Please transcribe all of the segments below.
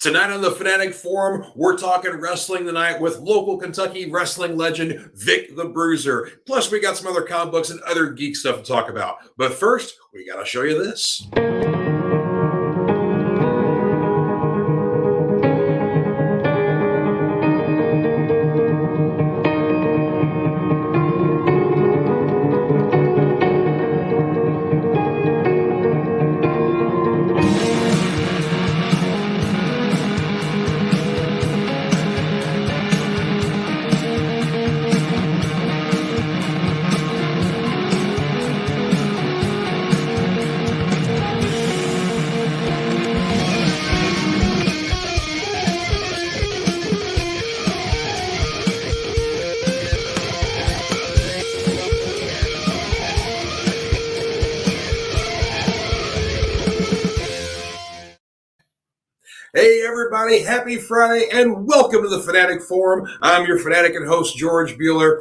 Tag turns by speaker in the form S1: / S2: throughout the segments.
S1: Tonight on the Fanatic Forum, we're talking wrestling tonight with local Kentucky wrestling legend Vic the Bruiser. Plus, we got some other comic books and other geek stuff to talk about. But first, we got to show you this. Hey everybody, happy Friday and welcome to the Fanatic Forum. I'm your Fanatic and host, George Buehler.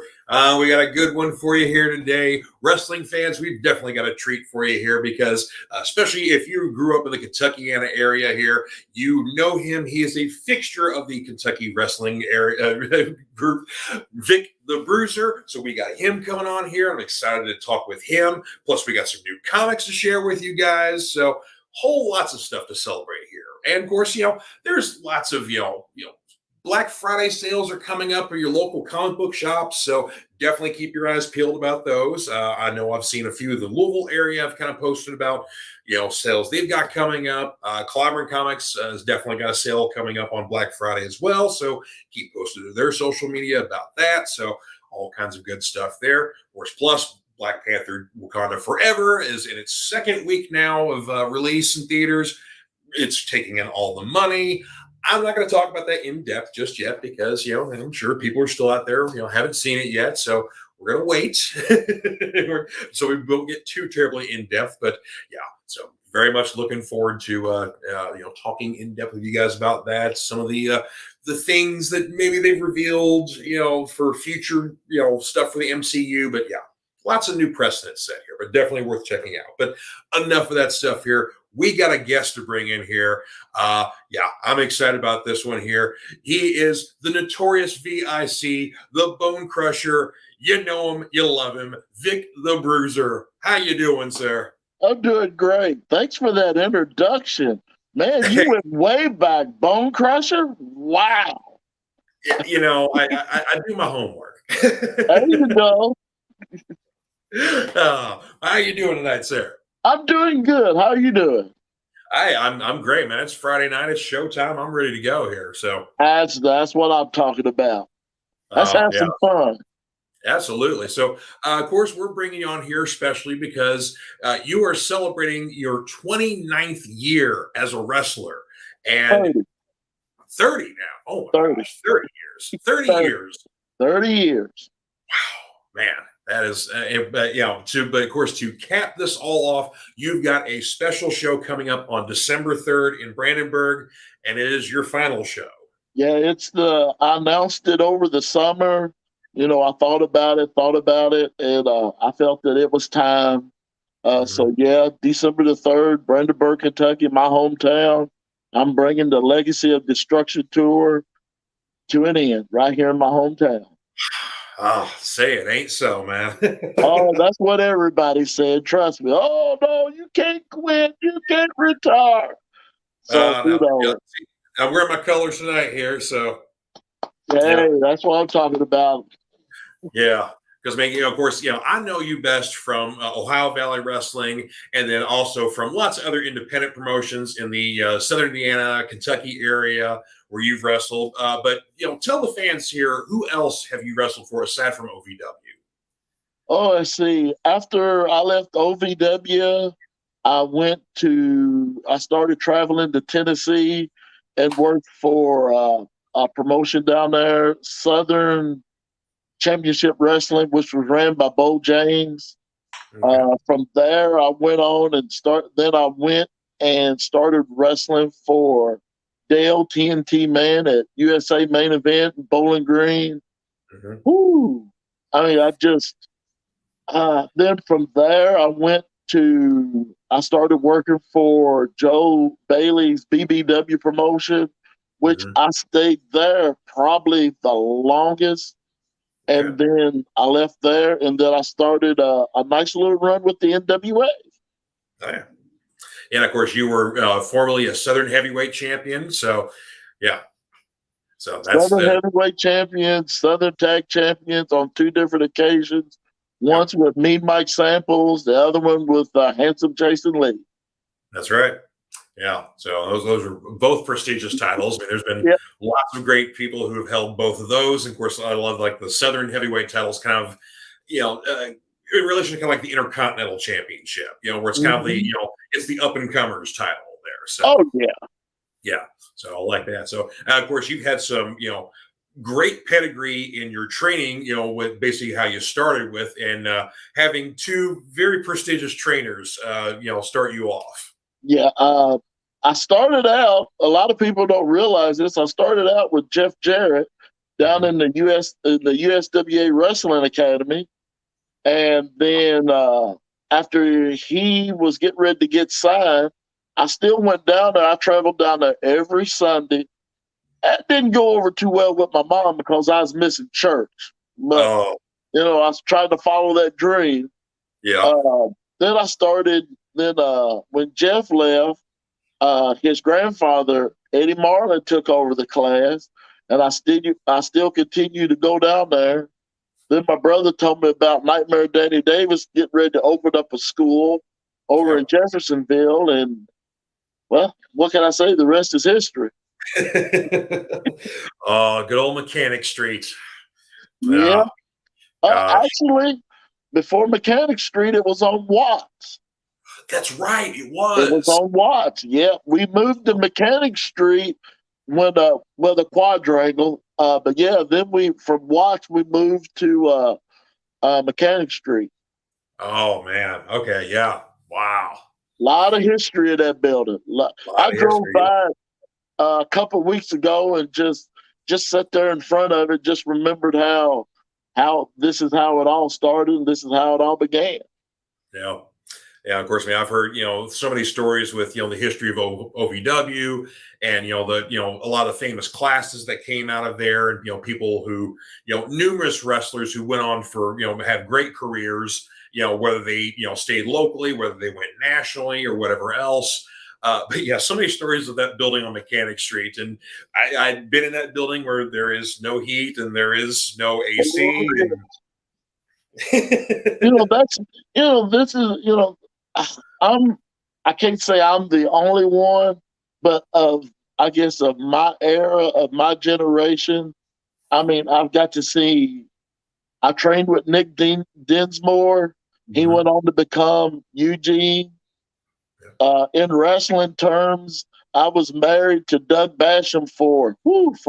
S1: We got a good one for you here today. Wrestling fans, we've definitely got a treat for you here because especially if you grew up in the Kentuckiana area here, you know him. He is a fixture of the Kentucky wrestling area group, Vic the Bruiser. So we got him coming on here. I'm excited to talk with him. Plus we got some new comics to share with you guys. So whole lots of stuff to celebrate here. And of course, there's lots of, Black Friday sales are coming up at your local comic book shops. So definitely keep your eyes peeled about those. I know I've seen a few of the Louisville area have kind of posted about, sales they've got coming up. Clobberin Comics has definitely got a sale coming up on Black Friday as well. So keep posted to their social media about that. So all kinds of good stuff there. Of course, plus Black Panther Wakanda Forever is in its second week now of release in theaters. It's taking in all the money. I'm not going to talk about that in depth just yet because, I'm sure people are still out there, haven't seen it yet. So we're going to wait. So we won't get too terribly in depth. But yeah, so very much looking forward to, talking in depth with you guys about that. Some of the things that maybe they've revealed, for future, stuff for the MCU. But yeah, lots of new precedent set here, but definitely worth checking out. But enough of that stuff here. We got a guest to bring in here. I'm excited about this one here. He is the notorious VIC, the bonecrusher. You know him, you love him, Vic the Bruiser. How you doing, sir?
S2: I'm doing great. Thanks for that introduction. Man, you went way back. Bonecrusher? Wow.
S1: I do my homework.
S2: There you go.
S1: How you doing tonight, sir?
S2: I'm doing good. How are you doing?
S1: I'm great, man. It's Friday night. It's showtime. I'm ready to go here. So
S2: that's what I'm talking about. Let's have some fun.
S1: Absolutely. So, of course, we're bringing you on here especially because you are celebrating your 29th year as a wrestler. And 30 now. Oh, my gosh, 30 years. 30 years.
S2: 30 years.
S1: Wow, man. That is, but of course, to cap this all off, you've got a special show coming up on December 3rd in Brandenburg, and it is your final show.
S2: Yeah, I announced it over the summer. I thought about it, and I felt that it was time. So, yeah, December the 3rd, Brandenburg, Kentucky, my hometown. I'm bringing the Legacy of Destruction tour to an end right here in my hometown.
S1: Oh, say it ain't so, man.
S2: Oh, that's what everybody said. Trust me. Oh, no, you can't quit. You can't retire. So,
S1: no. I'm wearing my colors tonight here, so.
S2: Hey, that's what I'm talking about.
S1: Yeah, because, of course, I know you best from Ohio Valley Wrestling and then also from lots of other independent promotions in the Southern Indiana, Kentucky area where you've wrestled. But, tell the fans here, who else have you wrestled for aside from OVW?
S2: Oh, let's see. After I left OVW, I started traveling to Tennessee and worked for a promotion down there, Southern Championship Wrestling, which was ran by Bo James. Okay. From there, I went on and started wrestling for Dale TNT Man at USA Main Event in Bowling Green. Woo! I mean, then from there, I started working for Joe Bailey's BBW promotion, which I stayed there probably the longest. And then I left there, and then I started a nice little run with the NWA.
S1: Oh, yeah. And of course, you were formerly a Southern Heavyweight Champion. So, yeah. So that's
S2: Southern Heavyweight Champions, Southern Tag Champions on 2 different occasions. Once with Mean Mike Samples, the other one with Handsome Jason Lee.
S1: That's right. Yeah. So those are both prestigious titles. I mean, there's been lots of great people who have held both of those. And of course, I love like the Southern Heavyweight titles, kind of, in relation to kind of like the Intercontinental Championship, where it's kind of the, it's the up and comers title there. So,
S2: oh yeah.
S1: Yeah. So I like that. So, of course, you've had some, great pedigree in your training, with basically how you started with, and having 2 very prestigious trainers, start you off.
S2: Yeah. I started out, a lot of people don't realize this. I started out with Jeff Jarrett down in the USWA Wrestling Academy. And then after he was getting ready to get signed, I still went down there. I traveled down there every Sunday. That didn't go over too well with my mom because I was missing church. But, I was trying to follow that dream.
S1: Yeah.
S2: Then I started, when Jeff left, his grandfather, Eddie Marlin, took over the class. And I still continue to go down there. Then my brother told me about Nightmare Danny Davis getting ready to open up a school over in Jeffersonville. And, well, what can I say? The rest is history.
S1: Oh, good old Mechanic Street.
S2: Yeah. Actually, before Mechanic Street, it was on Watts.
S1: That's right. It was.
S2: It was on Watts. Yeah. We moved to Mechanic Street when the quadrangle. But yeah, then from Watts we moved to Mechanic Street.
S1: Oh man. Okay. Yeah. Wow.
S2: A lot of history in that building. I drove by a couple of weeks ago and just sat there in front of it. Just remembered how this is how it all started and this is how it all began.
S1: Yeah. Yeah, of course. I mean, I've heard so many stories with the history of OVW, and a lot of famous classes that came out of there, and people who numerous wrestlers who went on for have great careers. Whether they stayed locally, whether they went nationally, or whatever else. But yeah, so many stories of that building on Mechanic Street, and I'd been in that building where there is no heat and there is no AC.
S2: This is I can't say I'm the only one, but I guess of my era, of my generation, I mean, I've got to see. I trained with Nick Dinsmore. He went on to become Eugene. In wrestling terms, I was married to Doug Basham for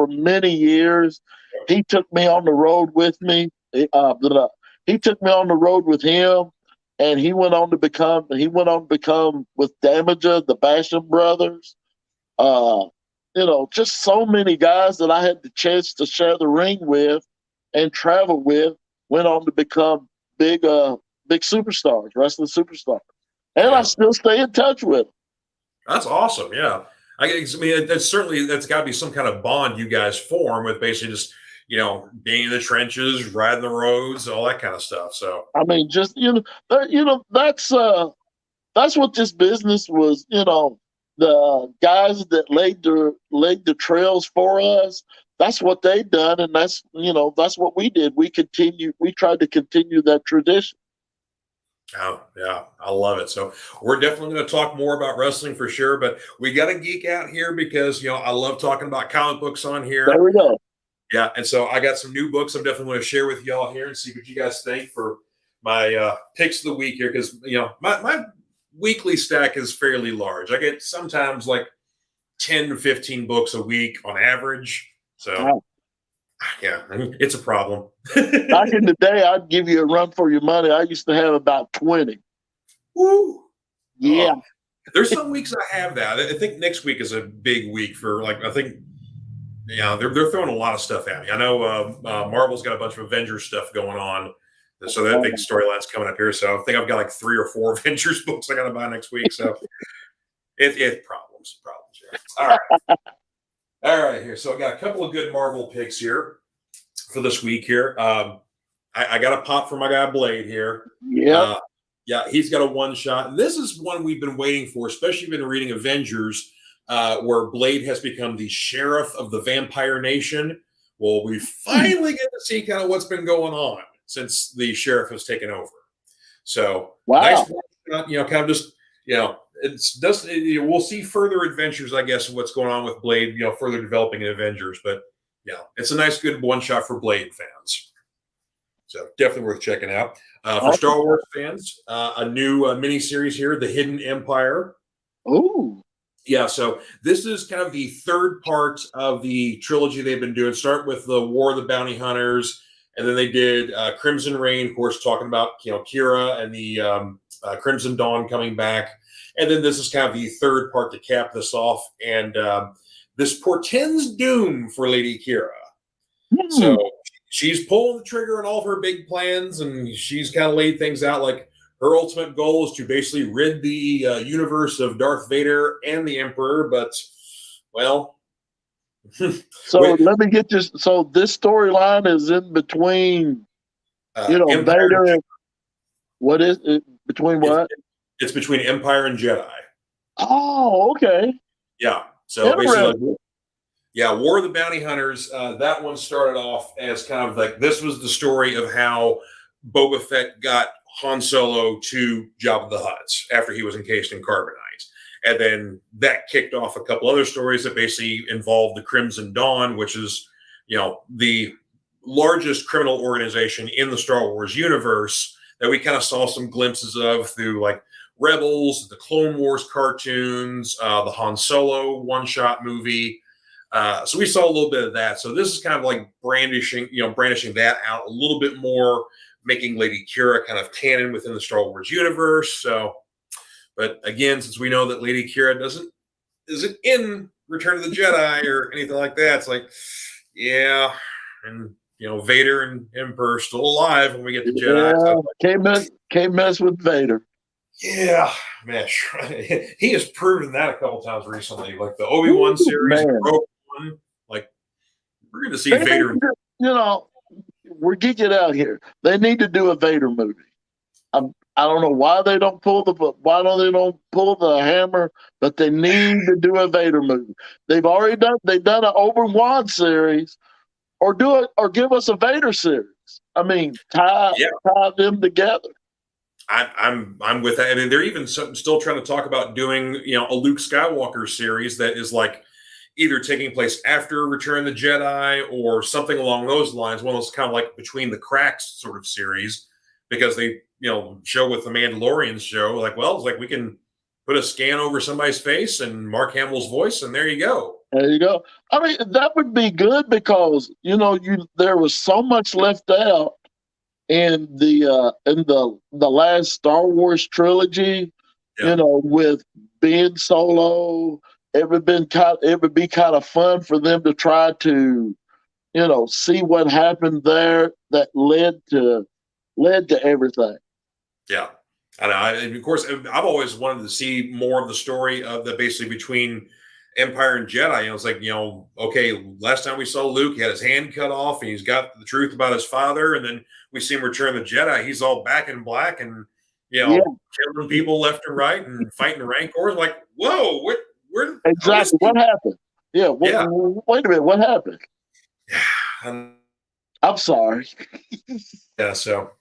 S2: many years. He took me on the road with me. He took me on the road with him, and he went on to become with Damager, the Basham brothers. Just so many guys that I had the chance to share the ring with and travel with went on to become big superstars, wrestling superstars. And I still stay in touch with them.
S1: That's awesome. Yeah. I mean, that's got to be some kind of bond you guys form with basically just, being in the trenches, riding the roads, all that kind of stuff. So,
S2: I mean, just, that's what this business was, the guys that laid the trails for us. That's what they done. And that's what we did. We tried to continue that tradition.
S1: Oh, yeah. I love it. So we're definitely going to talk more about wrestling for sure, but we got to geek out here because, I love talking about comic books on here.
S2: There we go.
S1: Yeah. And so I got some new books I'm definitely going to share with y'all here and see what you guys think for my picks of the week here. Cause my weekly stack is fairly large. I get sometimes like 10 to 15 books a week on average. So wow. Yeah, it's a problem.
S2: Back in the day, I'd give you a run for your money. I used to have about 20.
S1: Woo!
S2: Yeah.
S1: There's some weeks I have that. I think next week is a big week for they're throwing a lot of stuff at me. I know Marvel's got a bunch of Avengers stuff going on. So that big storyline's coming up here. So I think I've got like 3 or 4 Avengers books I got to buy next week. So it's problems. Yeah. All right. All right, here. So I got a couple of good Marvel picks here for this week here. I got a pop for my guy Blade here.
S2: Yep.
S1: Yeah, he's got a one shot. And this is one we've been waiting for, especially been reading Avengers, where Blade has become the sheriff of the Vampire Nation. Well, we finally get to see kind of what's been going on since the sheriff has taken over. So nice one shot, kind of just, we'll see further adventures, I guess, of what's going on with Blade, further developing in Avengers. But yeah, it's a nice, good one shot for Blade fans. So definitely worth checking out. For Star Wars fans, a new mini series here, The Hidden Empire.
S2: Ooh.
S1: Yeah, so this is kind of the third part of the trilogy they've been doing. Start with the War of the Bounty Hunters, and then they did Crimson Reign, of course, talking about Kira and the Crimson Dawn coming back. And then this is kind of the third part to cap this off. And this portends doom for Lady Kira. So she's pulling the trigger on all of her big plans, and she's kind of laid things out like her ultimate goal is to basically rid the universe of Darth Vader and the Emperor. But, well.
S2: So let me get this. So this storyline is in between, Vader and what is it? Between what?
S1: It's between Empire and Jedi.
S2: Oh, okay.
S1: Yeah. So basically, War of the Bounty Hunters, that one started off as kind of like, this was the story of how Boba Fett got Han Solo to Jabba the Hutt after he was encased in carbonite. And then that kicked off a couple other stories that basically involved the Crimson Dawn, which is, the largest criminal organization in the Star Wars universe that we kind of saw some glimpses of through like Rebels, the Clone Wars cartoons, the Han Solo one-shot movie. So we saw a little bit of that. So this is kind of like brandishing that out a little bit more, making Lady Kira kind of canon within the Star Wars universe. So, but again, since we know that Lady Kira isn't in Return of the Jedi or anything like that, it's like, yeah, and Vader and Emperor are still alive when we get to Jedi. So
S2: can't mess with Vader.
S1: Yeah, man, he has proven that a couple times recently, like the Obi-Wan series, Rogue One. Like, we're going to see Vader.
S2: We're geeking out here. They need to do a Vader movie. I don't know why they don't pull the hammer, but they need to do a Vader movie. They've done an Obi-Wan series, or give us a Vader series. I mean, tie them together.
S1: I'm with that. I mean, they're even still trying to talk about doing a Luke Skywalker series that is like either taking place after Return of the Jedi or something along those lines. One of those kind of like between the cracks sort of series, because they show with the Mandalorian show, like, well, it's like we can put a scan over somebody's face and Mark Hamill's voice, and there you go.
S2: There you go. I mean, that would be good because there was so much left out in the last Star Wars trilogy. With Ben Solo. It would be kind of fun for them to try to, see what happened there that led to everything.
S1: Yeah. I know. And of course, I've always wanted to see more of the story of the basically between Empire and Jedi. It's like, okay, last time we saw Luke, he had his hand cut off and he's got the truth about his father. And then we see him return the Jedi. He's all back in black and, killing people left and right and fighting rancors. Like, whoa, where
S2: exactly what happened? Yeah. Wait a minute. What happened? I'm sorry.
S1: Yeah. So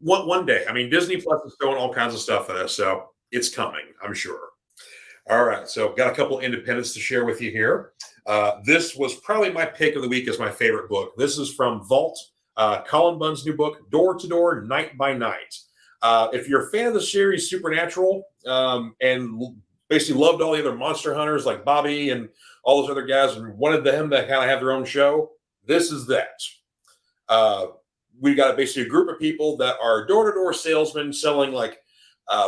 S1: one day, I mean, Disney Plus is throwing all kinds of stuff at us, so it's coming, I'm sure. All right, so got a couple independents to share with you here. This was probably my pick of the week as my favorite book. This is from Vault, Colin Bunn's new book, Door to Door, Night by Night. If you're a fan of the series Supernatural and basically loved all the other monster hunters like Bobby and all those other guys and wanted them to kind of have their own show, this is that. We've got basically a group of people that are door-to-door salesmen selling like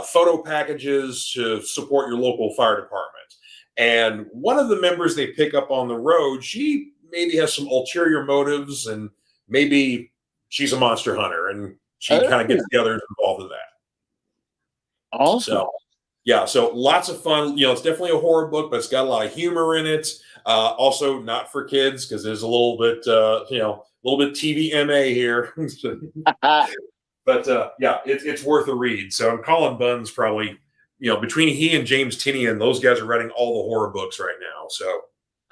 S1: photo packages to support your local fire department. And one of the members they pick up on the road, she maybe has some ulterior motives and maybe she's a monster hunter and she kind of gets the others involved in that.
S2: Awesome.
S1: So Yeah, so lots of fun. It's definitely a horror book, but it's got a lot of humor in it. Also, not for kids because there's a little bit, a little bit TVMA here. But yeah, it's worth a read. So Colin Bunn's probably, between he and James Tinian, those guys are writing all the horror books right now. So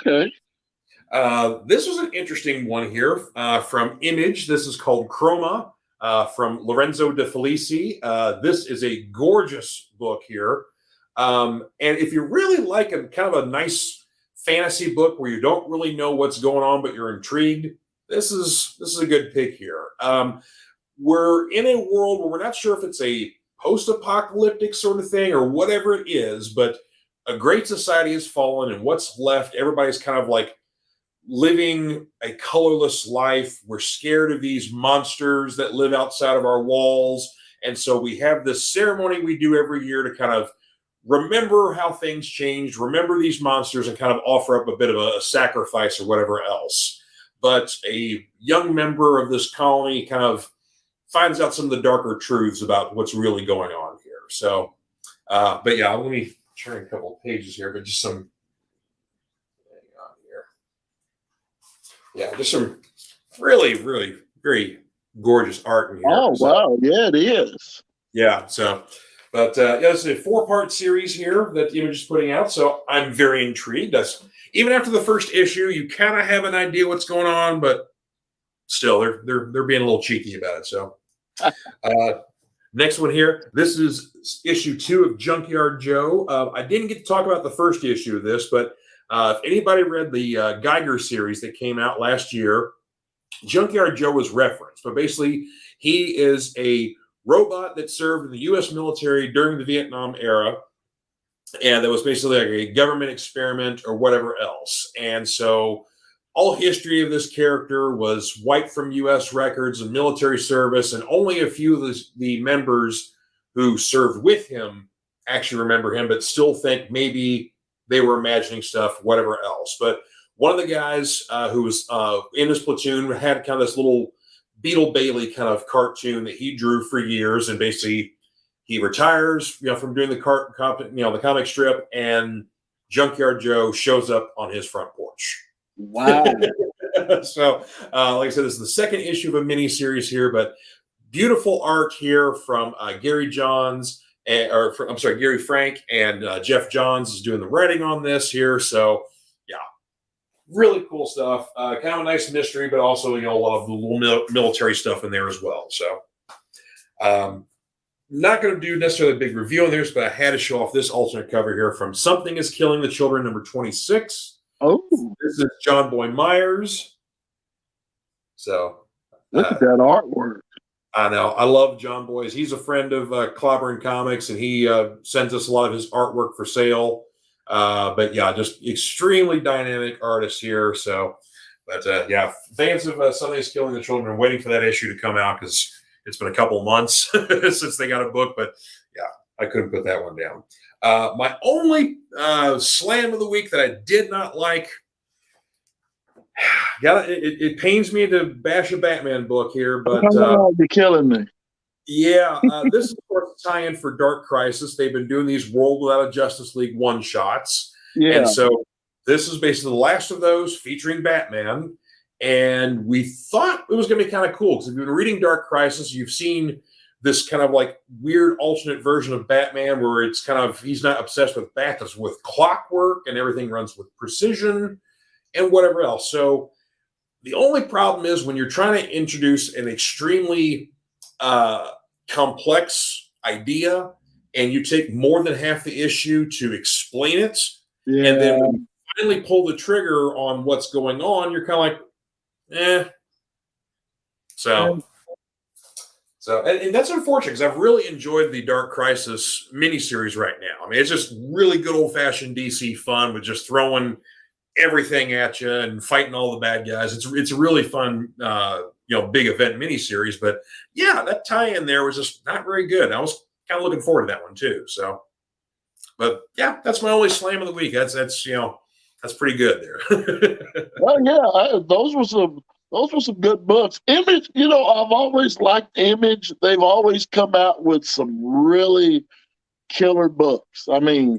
S2: Okay.
S1: this was an interesting one here from Image. This is called Chroma from Lorenzo De Felici. This is a gorgeous book here. And if you really like a kind of a nice fantasy book where you don't really know what's going on, but you're intrigued, this is a good pick here. We're in a world where we're not sure if it's a post-apocalyptic sort of thing or whatever it is, but a great society has fallen, and what's left, everybody's kind of like living a colorless life. We're scared of these monsters that live outside of our walls. And so we have this ceremony we do every year to kind of remember how things changed, remember these monsters, and kind of offer up a bit of a sacrifice or whatever else. But a young member of this colony kind of finds out some of the darker truths about what's really going on here. So, but yeah, let me turn a couple of pages here, but just some. Yeah, just some really, really, very gorgeous art in here.
S2: Oh, wow. Yeah, it is.
S1: Yeah, so, but yeah, it's a 4-part series here that the Image is putting out, so I'm very intrigued. Even after the first issue, you kind of have an idea what's going on, but still, they're being a little cheeky about it. So, next one here, this is issue 2 of Junkyard Joe. I didn't get to talk about the first issue of this, but if anybody read the Geiger series that came out last year, Junkyard Joe was referenced. But basically, he is a robot that served in the U.S. military during the Vietnam era. And that was basically like a government experiment or whatever else. And so all history of this character was wiped from U.S. records and military service. And only a few of the members who served with him actually remember him, but still think maybe they were imagining stuff, whatever else. But one of the guys who was in his platoon had kind of this little Beetle Bailey kind of cartoon that he drew for years, and basically he retires, from doing the comic strip, and Junkyard Joe shows up on his front porch.
S2: Wow.
S1: So, like I said, this is the second issue of a mini series here, but beautiful art here from Gary Johns. Gary Frank, and Jeff Johns is doing the writing on this here. So, yeah, really cool stuff. Kind of a nice mystery, but also, a lot of the little military stuff in there as well. So, not going to do necessarily a big review on this, but I had to show off this alternate cover here from Something is Killing the Children, number 26.
S2: Oh,
S1: this is John Boy Myers. So,
S2: look at that artwork.
S1: I know. I love John Boy's. He's a friend of Clobbering Comics, and he sends us a lot of his artwork for sale. But yeah, just extremely dynamic artist here. So, but yeah, fans of Something is Killing the Children are waiting for that issue to come out because it's been a couple months since they got a book. But yeah, I couldn't put that one down. My only slam of the week that I did not like. It pains me to bash a Batman book here, but
S2: you're killing me.
S1: Yeah, this is of course a tie-in for Dark Crisis. They've been doing these World Without a Justice League one-shots, and so this is basically the last of those featuring Batman. And we thought it was going to be kind of cool because if you've been reading Dark Crisis, you've seen this kind of like weird alternate version of Batman where it's kind of he's not obsessed with bat, it's with clockwork, and everything runs with precision and whatever else. So the only problem is when you're trying to introduce an extremely complex idea and you take more than half the issue to explain it, and then when you finally pull the trigger on what's going on, you're kind of like, eh. So and that's unfortunate because I've really enjoyed the Dark Crisis miniseries right now. I mean, it's just really good old-fashioned DC fun with just throwing everything at you and fighting all the bad guys. It's a really fun, big event miniseries. But yeah, that tie-in there was just not very good. I was kind of looking forward to that one too. So, but yeah, that's my only slam of the week. That's pretty good there.
S2: Well, yeah, those were some good books. Image, I've always liked Image. They've always come out with some really killer books. I mean,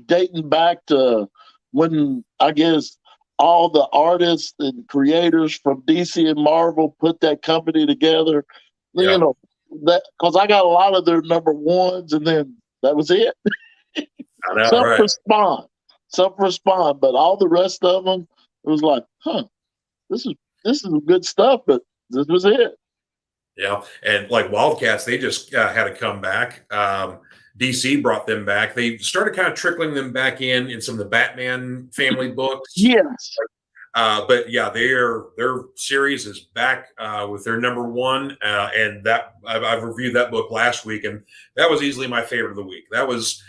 S2: dating back to when I guess all the artists and creators from DC and Marvel put that company together.
S1: Yeah.
S2: That because I got a lot of their number ones, and then that was it.
S1: I know,
S2: Some
S1: right?
S2: respond, but all the rest of them, it was like, this is good stuff, but this was it.
S1: Yeah, and like Wildcats, they just had a comeback. DC brought them back. They started kind of trickling them back in some of the Batman family books.
S2: Yes.
S1: But yeah, their series is back with their number one, and that I've reviewed that book last week, and that was easily my favorite of the week. That was,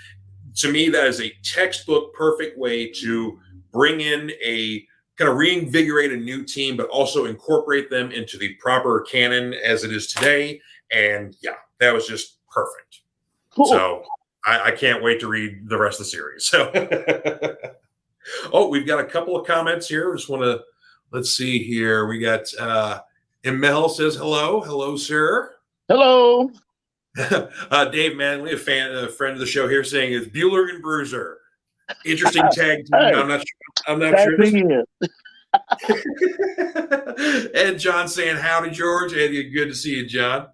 S1: to me, that is a textbook perfect way to bring in a kind of reinvigorate a new team, but also incorporate them into the proper canon as it is today. And yeah, that was just perfect. Cool. So I can't wait to read the rest of the series. So, oh, we've got a couple of comments here. Just want to, let's see here. We got Emil says hello, sir.
S2: Hello.
S1: Dave Manley, a friend of the show here, saying it's Buehler and Bruiser. Interesting tag team. Hey, I'm not sure. And John saying howdy, George. And good to see you, John.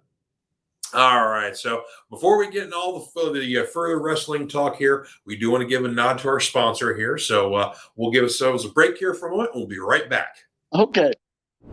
S1: All right. So before we get into all the further wrestling talk here, we do want to give a nod to our sponsor here. So we'll give ourselves a break here for a moment. We'll be right back.
S2: Okay.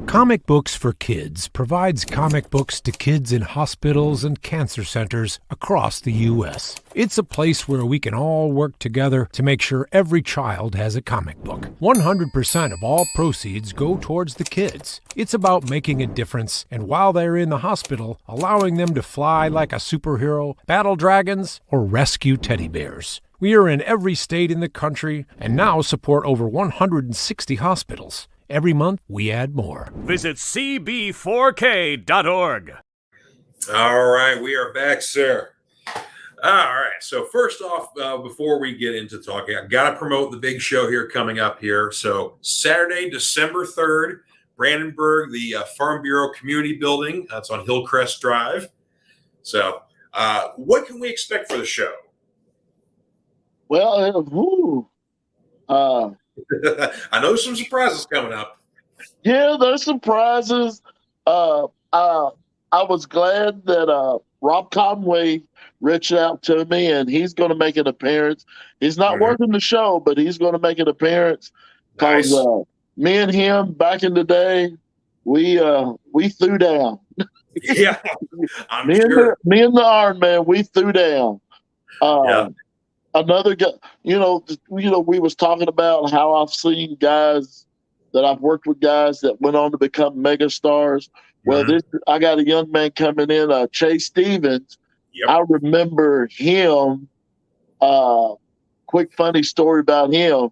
S3: Comic Books for Kids provides comic books to kids in hospitals and cancer centers across the U.S. It's a place where we can all work together to make sure every child has a comic book. 100% of all proceeds go towards the kids. It's about making a difference, and while they're in the hospital, allowing them to fly like a superhero, battle dragons, or rescue teddy bears. We are in every state in the country and now support over 160 hospitals. Every month, we add more.
S4: Visit cb4k.org.
S1: All right, we are back, sir. All right, so first off, before we get into talking, I got to promote the big show here coming up here. So Saturday, December 3rd, Brandenburg, the Farm Bureau Community Building. That's on Hillcrest Drive. So what can we expect for the show?
S2: Well,
S1: I know there's some surprises coming up.
S2: Yeah, there's surprises. I was glad that Rob Conway reached out to me, and he's going to make an appearance. He's not working the show, but he's going to make an appearance because me and him back in the day, we threw down.
S1: Yeah,
S2: me and the Iron Man, we threw down. Another guy, we was talking about how I've seen guys that I've worked with, guys that went on to become mega stars. Well, I got a young man coming in, Chase Stevens. Yep. I remember him. Quick funny story about him.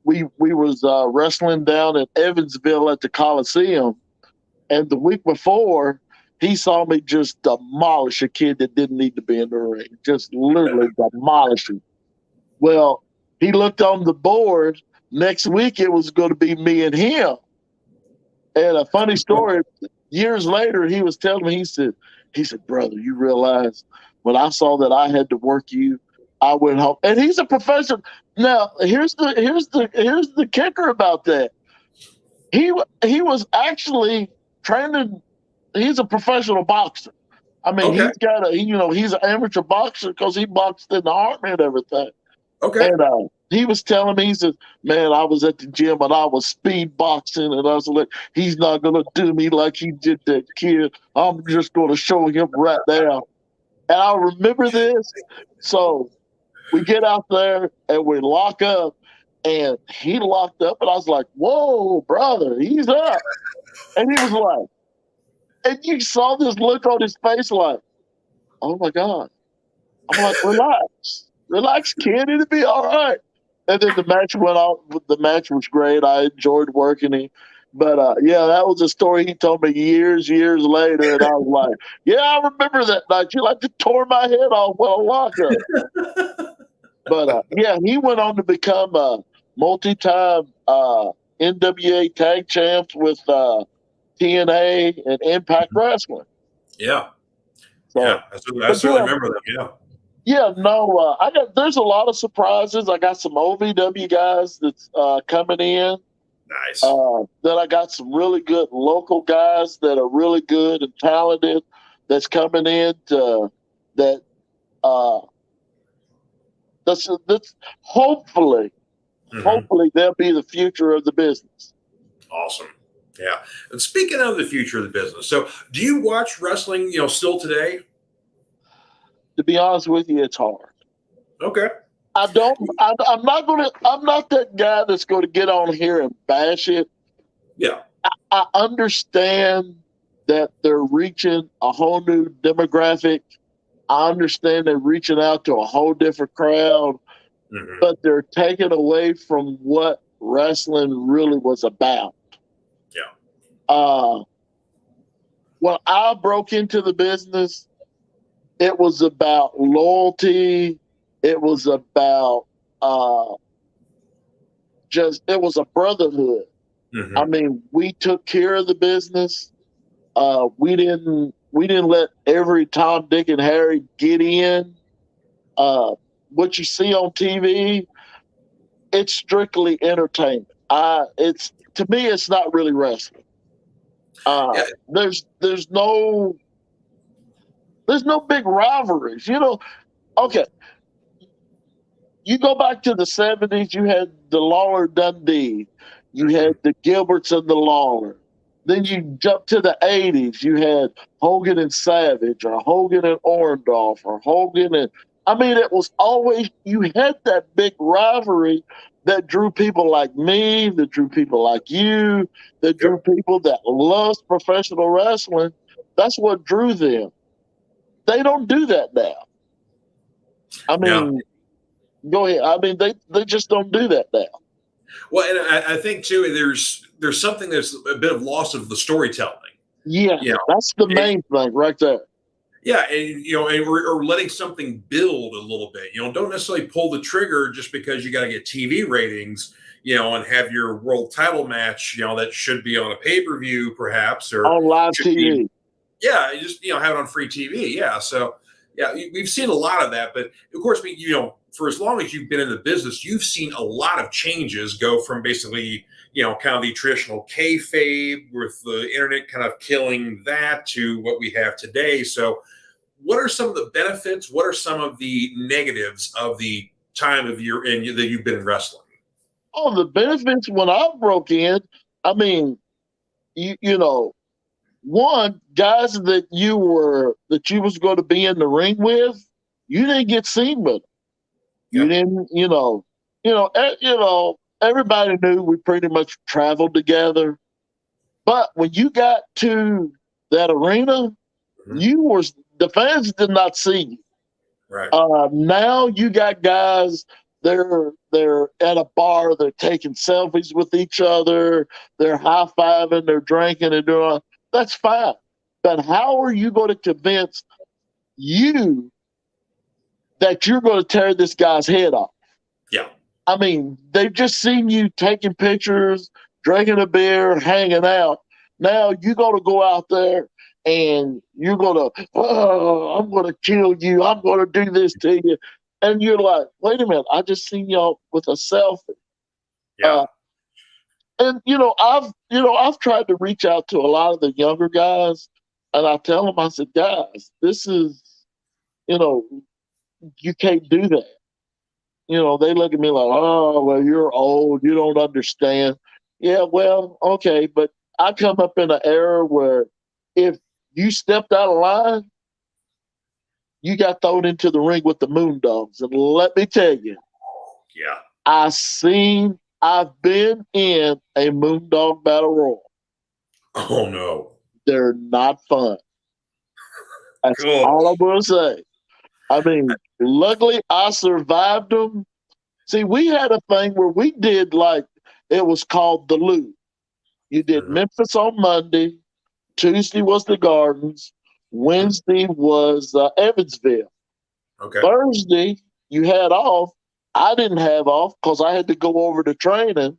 S2: We was wrestling down in Evansville at the Coliseum, and the week before, he saw me just demolish a kid that didn't need to be in the ring. Just literally demolish him. Well, he looked on the board. Next week, it was going to be me and him. And a funny story, years later, he was telling me, he said, brother, you realize when I saw that I had to work you, I went home. And he's a professional. Now, here's the kicker about that. He was actually training. He's a professional boxer. I mean, he's got he's an amateur boxer because he boxed in the Army and everything. Okay. And he was telling me, he said, man, I was at the gym and I was speed boxing, and I was like, he's not going to do me like he did that kid. I'm just going to show him right now. And I remember this. So we get out there and we lock up, and he locked up, and I was like, whoa, brother, he's up. And he was like, and you saw this look on his face like, oh, my God. I'm like, relax, kid. It'll be all right. And then the match went on. The match was great. I enjoyed working him. But, that was a story he told me years later. And I was like, yeah, I remember that night. You like to tore my head off while locked up. But, he went on to become a multi-time NWA tag champs with TNA and Impact Wrestling.
S1: Yeah. So, I still remember them, yeah.
S2: Yeah, no, there's a lot of surprises. I got some OVW guys that's coming in.
S1: Nice.
S2: Then I got some really good local guys that are really good and talented that's coming in that uh, that's hopefully
S1: Mhm.
S2: hopefully they'll be the future of the business.
S1: Awesome. Yeah. And speaking of the future of the business, so do you watch wrestling, still today?
S2: To be honest with you, it's hard.
S1: Okay.
S2: I don't. I'm not gonna. I'm not that guy that's going to get on here and bash it.
S1: Yeah.
S2: I understand that they're reaching a whole new demographic. I understand they're reaching out to a whole different crowd,
S1: Hmm.
S2: but they're taking away from what wrestling really was about.
S1: Yeah.
S2: Uh, when I broke into the business, it was about loyalty. It was about uh, it was a brotherhood. I
S1: Hmm.
S2: mean, we took care of the business. We didn't let every Tom, Dick, and Harry get in. What you see on TV, it's strictly entertainment. It's to me, it's not really wrestling.
S1: Yeah.
S2: There's no big rivalries. Okay, you go back to the '70s, you had the Lawler Dundee, you had
S1: Hmm.
S2: the Gilberts and the Lawler. Then you jump to the '80s, you had Hogan and Savage, or Hogan and Orndorff, or Hogan and I mean, it was always you had that big rivalry that drew people like me, that drew people like you, that drew
S1: Yep.
S2: people that loves professional wrestling. That's what drew them. They don't do that now. I
S1: No.
S2: mean, go ahead. I mean, they just don't do that now.
S1: Well, and I think too, there's something that's a bit of loss of the storytelling.
S2: Yeah,
S1: You know,
S2: that's the
S1: it,
S2: main thing right there.
S1: yeah, and and we're letting something build a little bit. Don't necessarily pull the trigger just because you got to get TV ratings. And have your world title match. That should be on a pay per view, perhaps, or
S2: On live
S1: should be.
S2: TV.
S1: Yeah, just have it on free TV. Yeah, so yeah, we've seen a lot of that. But of course, for as long as you've been in the business, you've seen a lot of changes go from basically kind of the traditional kayfabe with the internet kind of killing that to what we have today. So, what are some of the benefits? What are some of the negatives of the time of year that you've been in wrestling?
S2: Oh, the benefits when I broke in, I mean, you know, one, guys that you was going to be in the ring with, you didn't get seen with them. You
S1: Yeah.
S2: didn't, everybody knew we pretty much traveled together. But when you got to that arena,
S1: Mhm.
S2: you were the fans did not see you.
S1: Right.
S2: Now you got guys. They're at a bar. They're taking selfies with each other. They're high fiving. They're drinking and doing. That's fine. But how are you going to convince you that you're going to tear this guy's head off?
S1: Yeah.
S2: I mean, they've just seen you taking pictures, drinking a beer, hanging out. Now you're going to go out there and you're going to, oh, I'm going to kill you. I'm going to do this to you. And you're like, wait a minute, I just seen y'all with a selfie.
S1: Yeah.
S2: Uh, and I've tried to reach out to a lot of the younger guys, and I tell them, I said, guys, this is, you know, you can't do that. They look at me like, oh, well, you're old. You don't understand. Yeah, well, okay. But I come up in an era where if you stepped out of line, you got thrown into the ring with the Moondogs. And let me tell you,
S1: Yeah.
S2: I've been in a Moondog Battle Royal.
S1: Oh no.
S2: They're not fun. That's
S1: Cool.
S2: all I'm going to say. I mean, luckily I survived them. See, we had a thing where we did it was called the Loop. You did
S1: Mhm.
S2: Memphis on Monday. Tuesday was the Gardens.
S1: Mhm.
S2: Wednesday was Evansville.
S1: Okay.
S2: Thursday you had off. I didn't have off because I had to go over to training.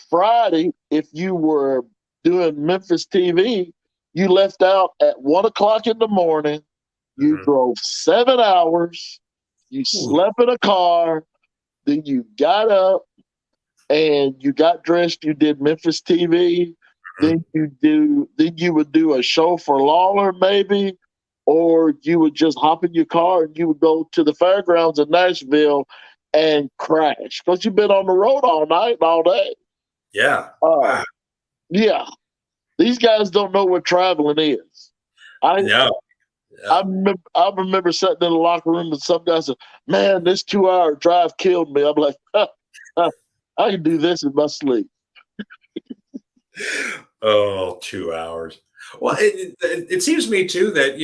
S2: Friday, if you were doing Memphis TV, you left out at 1 o'clock in the morning. You
S1: Mhm.
S2: drove 7 hours. You slept in a car, then you got up and you got dressed. You did Memphis TV. Then you would do a show for Lawler, maybe, or you would just hop in your car and you would go to the fairgrounds in Nashville and crash because you've been on the road all night and all day.
S1: Yeah.
S2: Wow. Yeah. These guys don't know what traveling is. I remember sitting in the locker room and some guy said, "Man, this 2-hour drive killed me." I'm like, I can do this in my sleep.
S1: Oh, 2 hours. Well, it seems to me too that,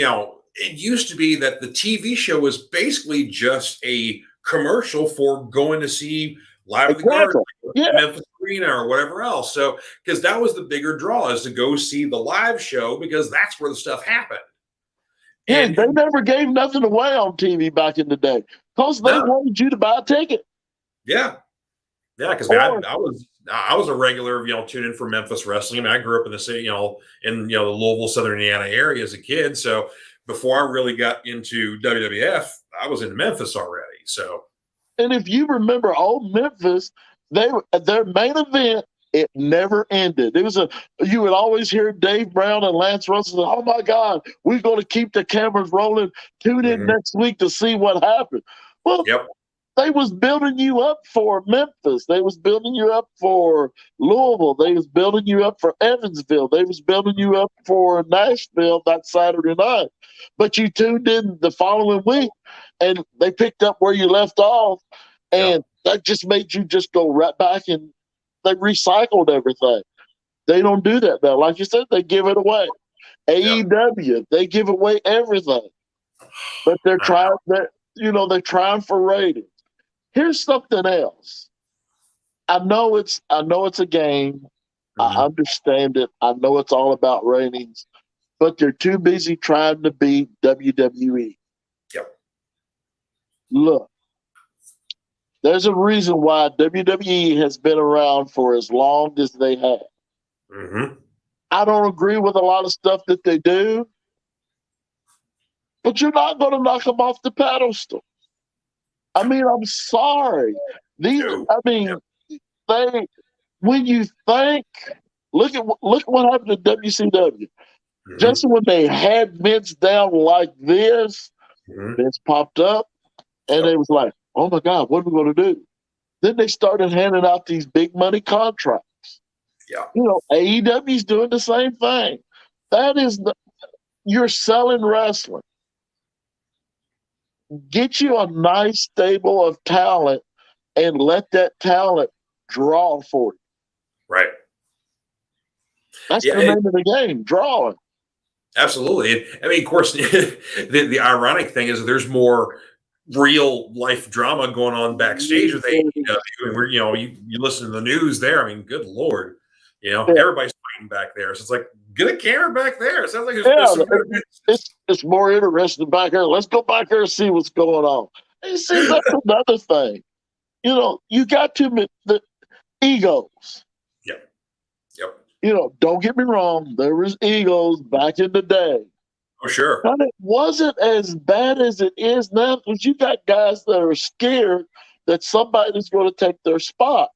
S1: it used to be that the TV show was basically just a commercial for going to see Live at the Garden, Memphis Arena, or whatever else. So, because that was the bigger draw, is to go see the live show because that's where the stuff happened.
S2: Yeah, and they never gave nothing away on TV back in the day because they wanted you to buy a ticket.
S1: Yeah. Yeah, because I was a regular, tuning in for Memphis wrestling. I mean, I grew up in the city, in the Louisville, Southern Indiana area as a kid. So before I really got into WWF, I was in Memphis already. So,
S2: and if you remember old Memphis, their main event, it never ended. You would always hear Dave Brown and Lance Russell say, "Oh my God, we're going to keep the cameras rolling. Tune in next week to see what happened." Well, they was building you up for Memphis. They was building you up for Louisville. They was building you up for Evansville. They was building you up for Nashville that Saturday night. But you tuned in the following week, and they picked up where you left off, and that just made you just go right back, and they recycled everything. They don't do that now. Like you said, they give it away. AEW, they give away everything. But they're trying for ratings. Here's something else. I know it's a game. I understand it. I know it's all about ratings, but they're too busy trying to beat WWE.
S1: Yep.
S2: Look, there's a reason why WWE has been around for as long as they have. I don't agree with a lot of stuff that they do, but you're not going to knock them off the pedestal. I mean, I'm sorry. When you think, look at what happened to WCW. Just when they had Vince down like this, Vince popped up, and they was like, "Oh my God, what are we going to do?" Then they started handing out these big money contracts.
S1: Yeah.
S2: AEW's doing the same thing. You're selling wrestling. Get you a nice stable of talent and let that talent draw for you.
S1: Right.
S2: That's the name of the game, drawing.
S1: Absolutely. I mean, of course, the ironic thing is there's more real life drama going on backstage with AEW. And you listen to the news there. I mean, good Lord, everybody's fighting back there. So it's like, get a camera back there. It sounds like
S2: it's more interesting back here. Let's go back there and see what's going on. And see, that's another thing. You got the egos.
S1: Yep.
S2: Don't get me wrong. There was egos back in the day.
S1: Oh, sure.
S2: But it wasn't as bad as it is now because you got guys that are scared that somebody's going to take their spot.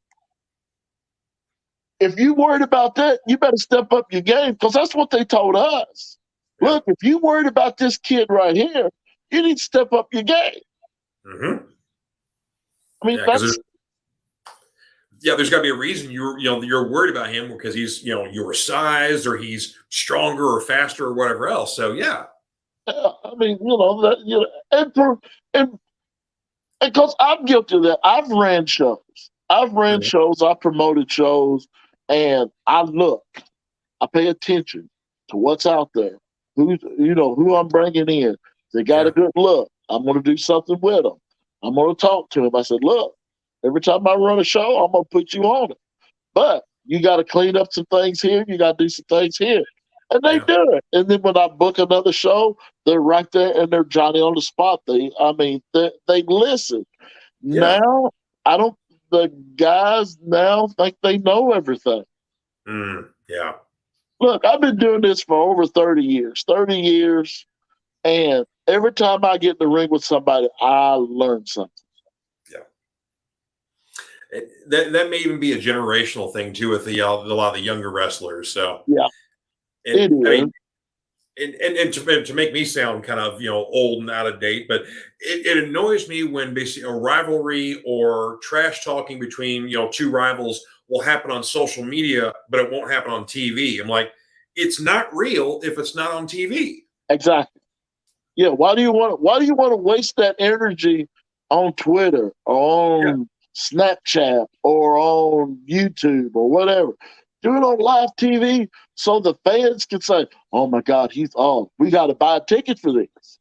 S2: If you're worried about that, you better step up your game because that's what they told us. Yeah. Look, if you're worried about this kid right here, you need to step up your game. I mean,
S1: there's got to be a reason you're worried about him because he's your size or he's stronger or faster or whatever else. So
S2: I mean, and because I'm guilty of that. I've ran shows. I've promoted shows, and I pay attention to what's out there. Who I'm bringing in. They got a good look. I'm going to do something with them. I'm going to talk to him. I said, look, every time I run a show, I'm going to put you on it. But you got to clean up some things here. You got to do some things here. And they do it. And then when I book another show, they're right there and they're Johnny on the spot. They listen. Yeah. Now, the guys now think they know everything.
S1: Yeah.
S2: Look, I've been doing this for over 30 years. And every time I get in the ring with somebody, I learn something.
S1: That may even be a generational thing too with a lot of the younger wrestlers. So
S2: Yeah, it
S1: I
S2: is.
S1: mean, and to make me sound kind of old and out of date, but it annoys me when basically a rivalry or trash talking between two rivals will happen on social media, but it won't happen on TV. I'm like, it's not real if it's not on TV.
S2: Exactly. Yeah. Why do you want to waste that energy on Twitter, on Snapchat, or on YouTube or whatever? Do it on live TV so the fans can say, "Oh my God, he's on. We got to buy a ticket for this.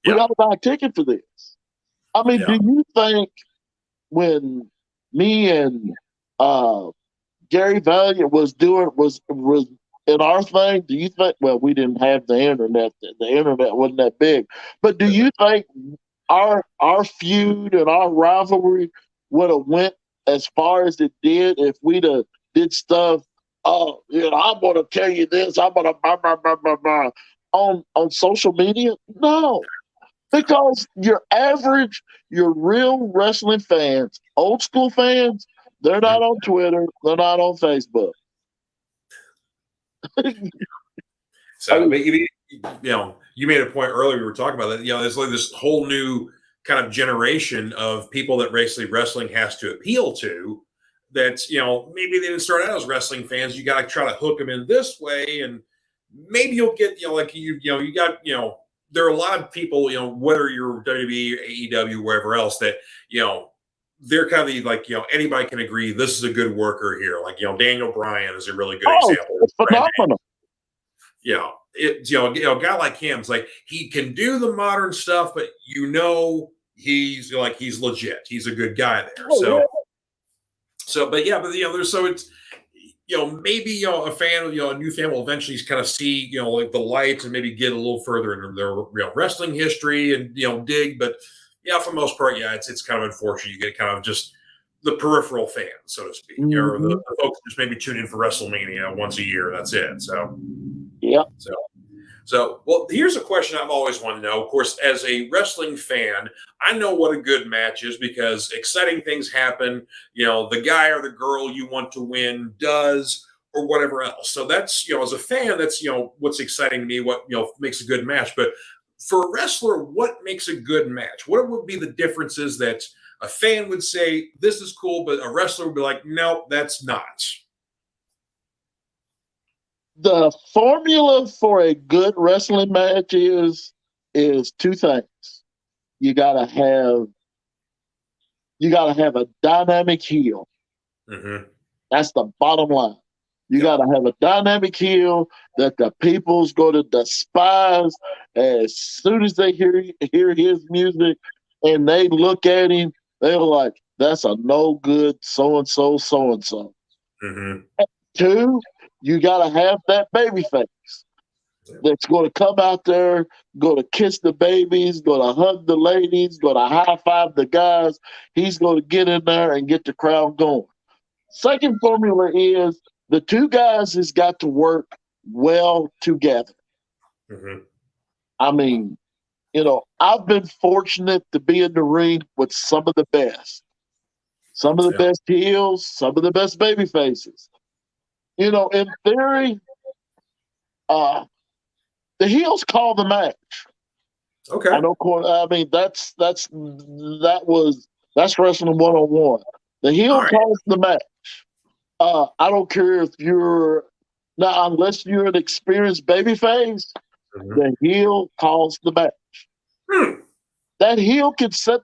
S2: We got to buy a ticket for this." I mean, do you think when me and Gary Valiant was in our thing, do you think, well, we didn't have the internet. The internet wasn't that big. But do you think our feud and our rivalry would have went as far as it did if we'd have did stuff, I'm going to tell you this, I'm going to blah, blah, blah, blah, blah, on social media? No. Because your real wrestling fans, old school fans, they're not on Twitter, they're not on Facebook.
S1: So, but you made a point earlier. We were talking about that. There's like this whole new kind of generation of people that wrestling has to appeal to. That maybe they didn't start out as wrestling fans. You got to try to hook them in this way, and maybe you'll get you got there are a lot of people whether you're WWE, AEW, wherever else that they're kind of like anybody can agree this is a good worker here. Like Daniel Bryan is a really good example.
S2: It's phenomenal.
S1: A guy like him is like he can do the modern stuff, but he's legit. He's a good guy there. There's it's maybe a fan, a new fan will eventually kind of see like the lights and maybe get a little further into their wrestling history and dig. But for the most part, it's kind of unfortunate. You get kind of just the peripheral fans, so to speak, or the folks just maybe tune in for WrestleMania once a year. That's it. So.
S2: Yeah.
S1: So, well, here's a question I've always wanted to know. Of course, as a wrestling fan, I know what a good match is because exciting things happen. The guy or the girl you want to win does, or whatever else. So that's, as a fan, that's, what's exciting to me, what, makes a good match. But for a wrestler, what makes a good match? What would be the differences that a fan would say, this is cool, but a wrestler would be like, nope, that's not?
S2: The formula for a good wrestling match is two things. You gotta have a dynamic heel.
S1: Mm-hmm.
S2: That's the bottom line. You gotta have a dynamic heel that the people's going to despise as soon as they hear his music and they look at him. They're like, "That's a no good so and so so and so." Two, you got to have that baby face that's going to come out there, going to kiss the babies, going to hug the ladies, going to high five the guys. He's going to get in there and get the crowd going. Second formula is the two guys has got to work well together. I mean, I've been fortunate to be in the ring with some of the best. Some of the best heels, some of the best baby faces. In theory, the heels call the match.
S1: Okay.
S2: I mean, that's wrestling 101. The heel calls the match. I don't care if unless you're an experienced babyface, the heel calls the match. That heel can set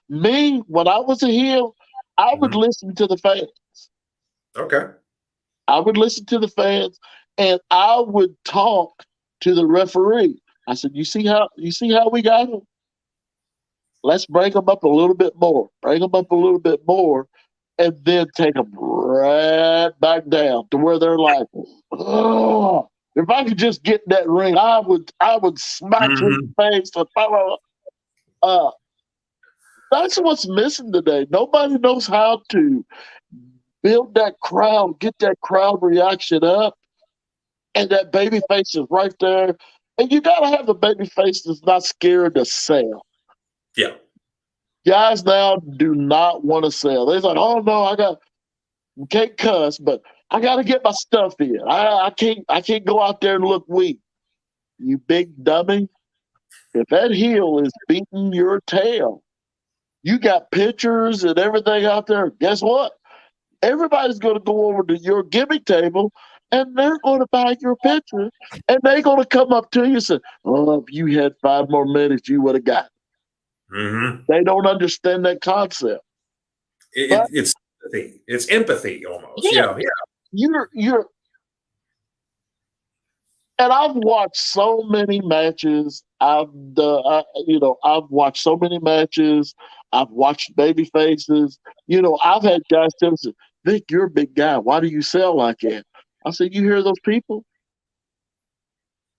S2: me when I was a heel, I would listen to the fans.
S1: Okay.
S2: I would listen to the fans and I would talk to the referee. I said, you see how we got him? Let's bring him up a little bit more. Bring him up a little bit more and then take them right back down to where they're like, oh, if I could just get in that ring, I would smack his face. That's what's missing today. Nobody knows how to build that crowd, get that crowd reaction up, and that baby face is right there. And you got to have the baby face that's not scared to sell.
S1: Yeah.
S2: Guys now do not want to sell. They're like, oh no, can't cuss, but I got to get my stuff in. I can't go out there and look weak. You big dummy. If that heel is beating your tail, you got pictures and everything out there. Guess what? Everybody's going to go over to your gimmick table and they're going to buy your picture and they're going to come up to you and say, oh, if you had 5 more minutes, you would have got it.
S1: Mm-hmm.
S2: They don't understand that concept.
S1: It's empathy. It's empathy almost.
S2: Yeah. You're and I've watched so many matches. I've watched so many matches. I've watched baby faces. I've had guys tell me, Vic, you're a big guy. Why do you sell like that? I said, you hear those people?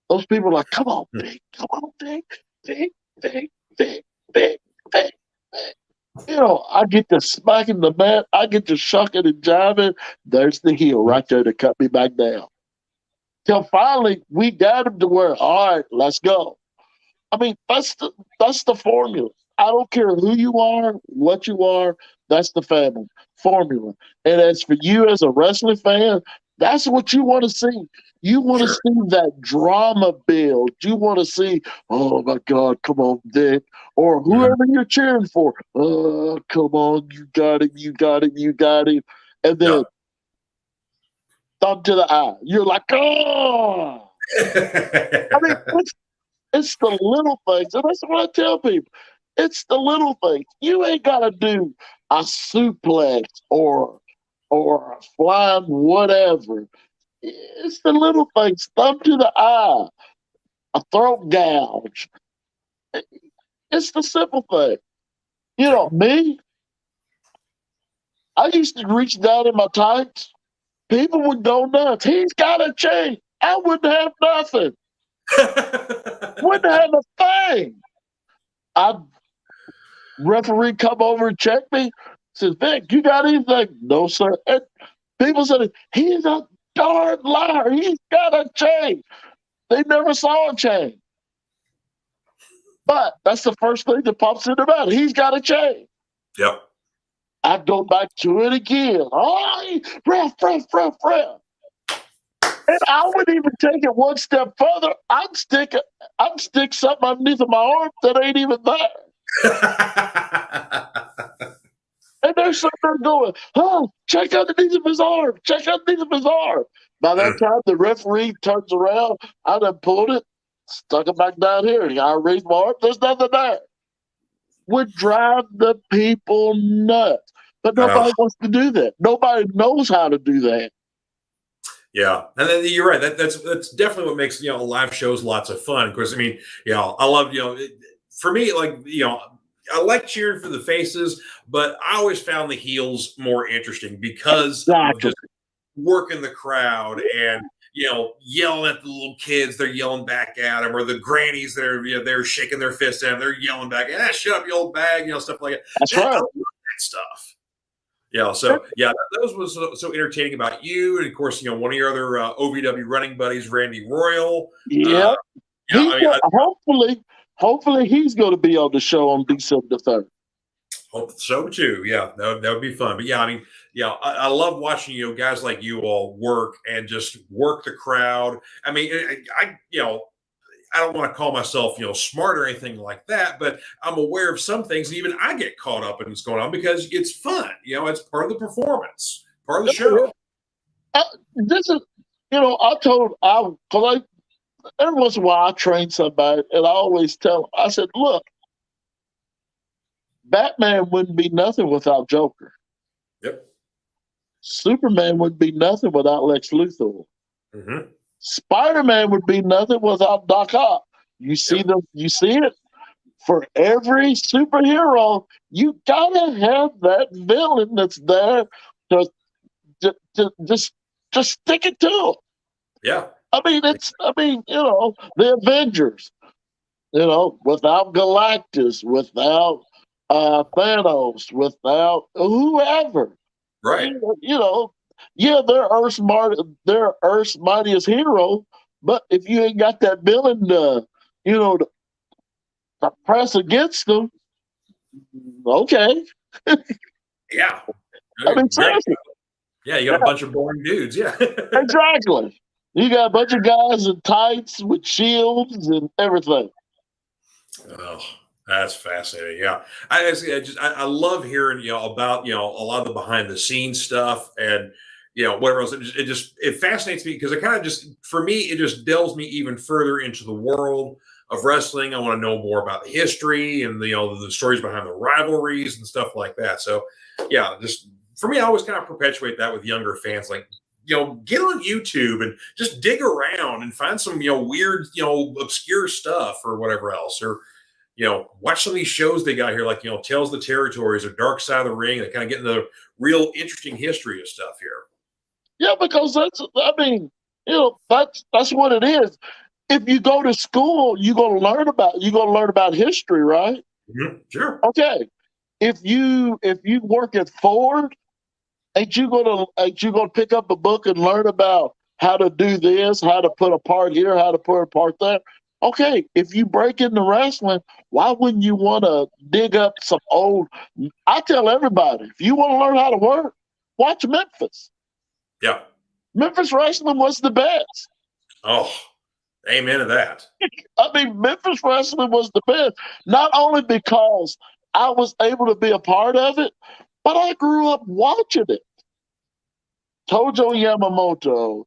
S2: Those people are like, come on, Vic. Come on, Vic. Vic, Vic, Vic, Vic, Vic, Vic. I get to smacking the mat. I get to shucking and jiving. There's the heel right there to cut me back down. Till finally we got him to where, all right, let's go. I mean, that's the formula. I don't care who you are, what you are, that's the family formula. And as for you as a wrestling fan, that's what you want to see. You want to see that drama build. You want to see, oh my God, come on, Vic, or whoever you're cheering for. Oh, come on, you got it, you got it, you got it. And then thumb to the eye. You're like, oh. I mean, it's the little things. And that's what I tell people. It's the little things. You ain't got to do a suplex or a flying whatever. It's the little things. Thumb to the eye, a throat gouge. It's the simple thing. Me, I used to reach down in my tights. People would go nuts. He's got a chain. I wouldn't have nothing. Wouldn't have a thing. Referee come over and check me. Says, Vic, you got anything? No, sir. And people said, he's a darn liar. He's got a chain. They never saw a chain. But that's the first thing that pops in their mind. He's got a chain.
S1: Yep.
S2: I'd go back to it again. Oh, ref. And I wouldn't even take it one step further. I'd stick something underneath of my arm that ain't even there. And they're sitting there going, oh, check underneath of his arm. Check underneath of his arm. By that time, the referee turns around. I done pulled it, stuck it back down here. I raised my arm. There's nothing there. Would drive the people nuts. But nobody wants to do that. Nobody knows how to do that.
S1: Yeah, and then you're right. That's definitely what makes live shows lots of fun. Because I mean, I love for me, like I like cheering for the faces, but I always found the heels more interesting because of just working the crowd and yelling at the little kids. They're yelling back at them, or the grannies that are they're shaking their fists at them. They're yelling back, shut up, you old bag, stuff like that.
S2: That's right.
S1: I love that stuff. So that was so entertaining about you, and of course, one of your other OVW running buddies, Randy Royal.
S2: Yeah, hopefully he's going to be on the show on December the 3rd.
S1: Hope so too. Yeah, that would be fun. But I love watching guys like you all work and just work the crowd. I mean, I don't want to call myself, smart or anything like that, but I'm aware of some things. Even I get caught up in what's going on because it's fun. It's part of the performance, part of the show.
S2: This is, because every once in a while I train somebody, and I always tell them, I said, look, Batman wouldn't be nothing without Joker.
S1: Yep.
S2: Superman would be nothing without Lex Luthor.
S1: Mm-hmm.
S2: Spider-Man would be nothing without Doc Ock. You see it? For every superhero, you gotta have that villain that's there to just stick it to them.
S1: Yeah.
S2: I mean, the Avengers, without Galactus, without Thanos, without whoever.
S1: Right.
S2: They're Earth's mightiest hero, But if you ain't got that billing, you know, the press against them, okay.
S1: Yeah.
S2: I mean,
S1: Great.
S2: seriously.
S1: Yeah, you got a bunch of boring dudes. Yeah.
S2: Exactly. You got a bunch of guys in tights with shields and everything.
S1: Oh, that's fascinating. Yeah, I love hearing about a lot of the behind the scenes stuff and whatever else. It fascinates me because it kind of just for me it just delves me even further into the world of wrestling. I want to know more about the history and the stories behind the rivalries and stuff like that. So yeah, just for me, I always kind of perpetuate that with younger fans, like get on YouTube and just dig around and find some weird obscure stuff or whatever else, or watch some of these shows they got here, like Tales of the Territories or Dark Side of the Ring. They kind of get into the real interesting history of stuff here.
S2: Yeah, because that's what it is. If you go to school, you're gonna learn about history, right?
S1: Mm-hmm. Sure.
S2: Okay. If you work at Ford, ain't you gonna pick up a book and learn about how to do this, how to put a part here, how to put a part there? Okay, if you break into wrestling, why wouldn't you want to dig up some old? I tell everybody, if you want to learn how to work, watch Memphis.
S1: Yeah.
S2: Memphis wrestling was the best.
S1: Oh, amen to that.
S2: I mean, Memphis wrestling was the best, not only because I was able to be a part of it, but I grew up watching it. Tojo Yamamoto,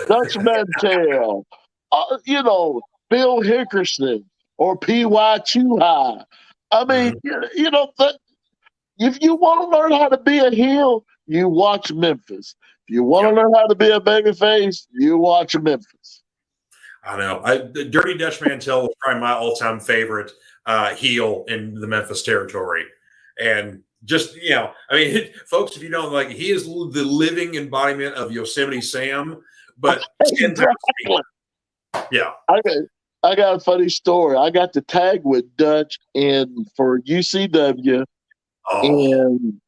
S2: Dutch Mantel, Bill Hickerson or P.Y. Chuhai. I mean, if you want to learn how to be a heel, you watch Memphis. If you want to learn how to be a babyface, you watch Memphis.
S1: I know. The Dirty Dutch Mantel was probably my all-time favorite heel in the Memphis territory. And just, I mean, folks, if you don't he is the living embodiment of Yosemite Sam, but 10 times bigger. Yeah.
S2: I got a funny story. I got to tag with Dutch for UCW, and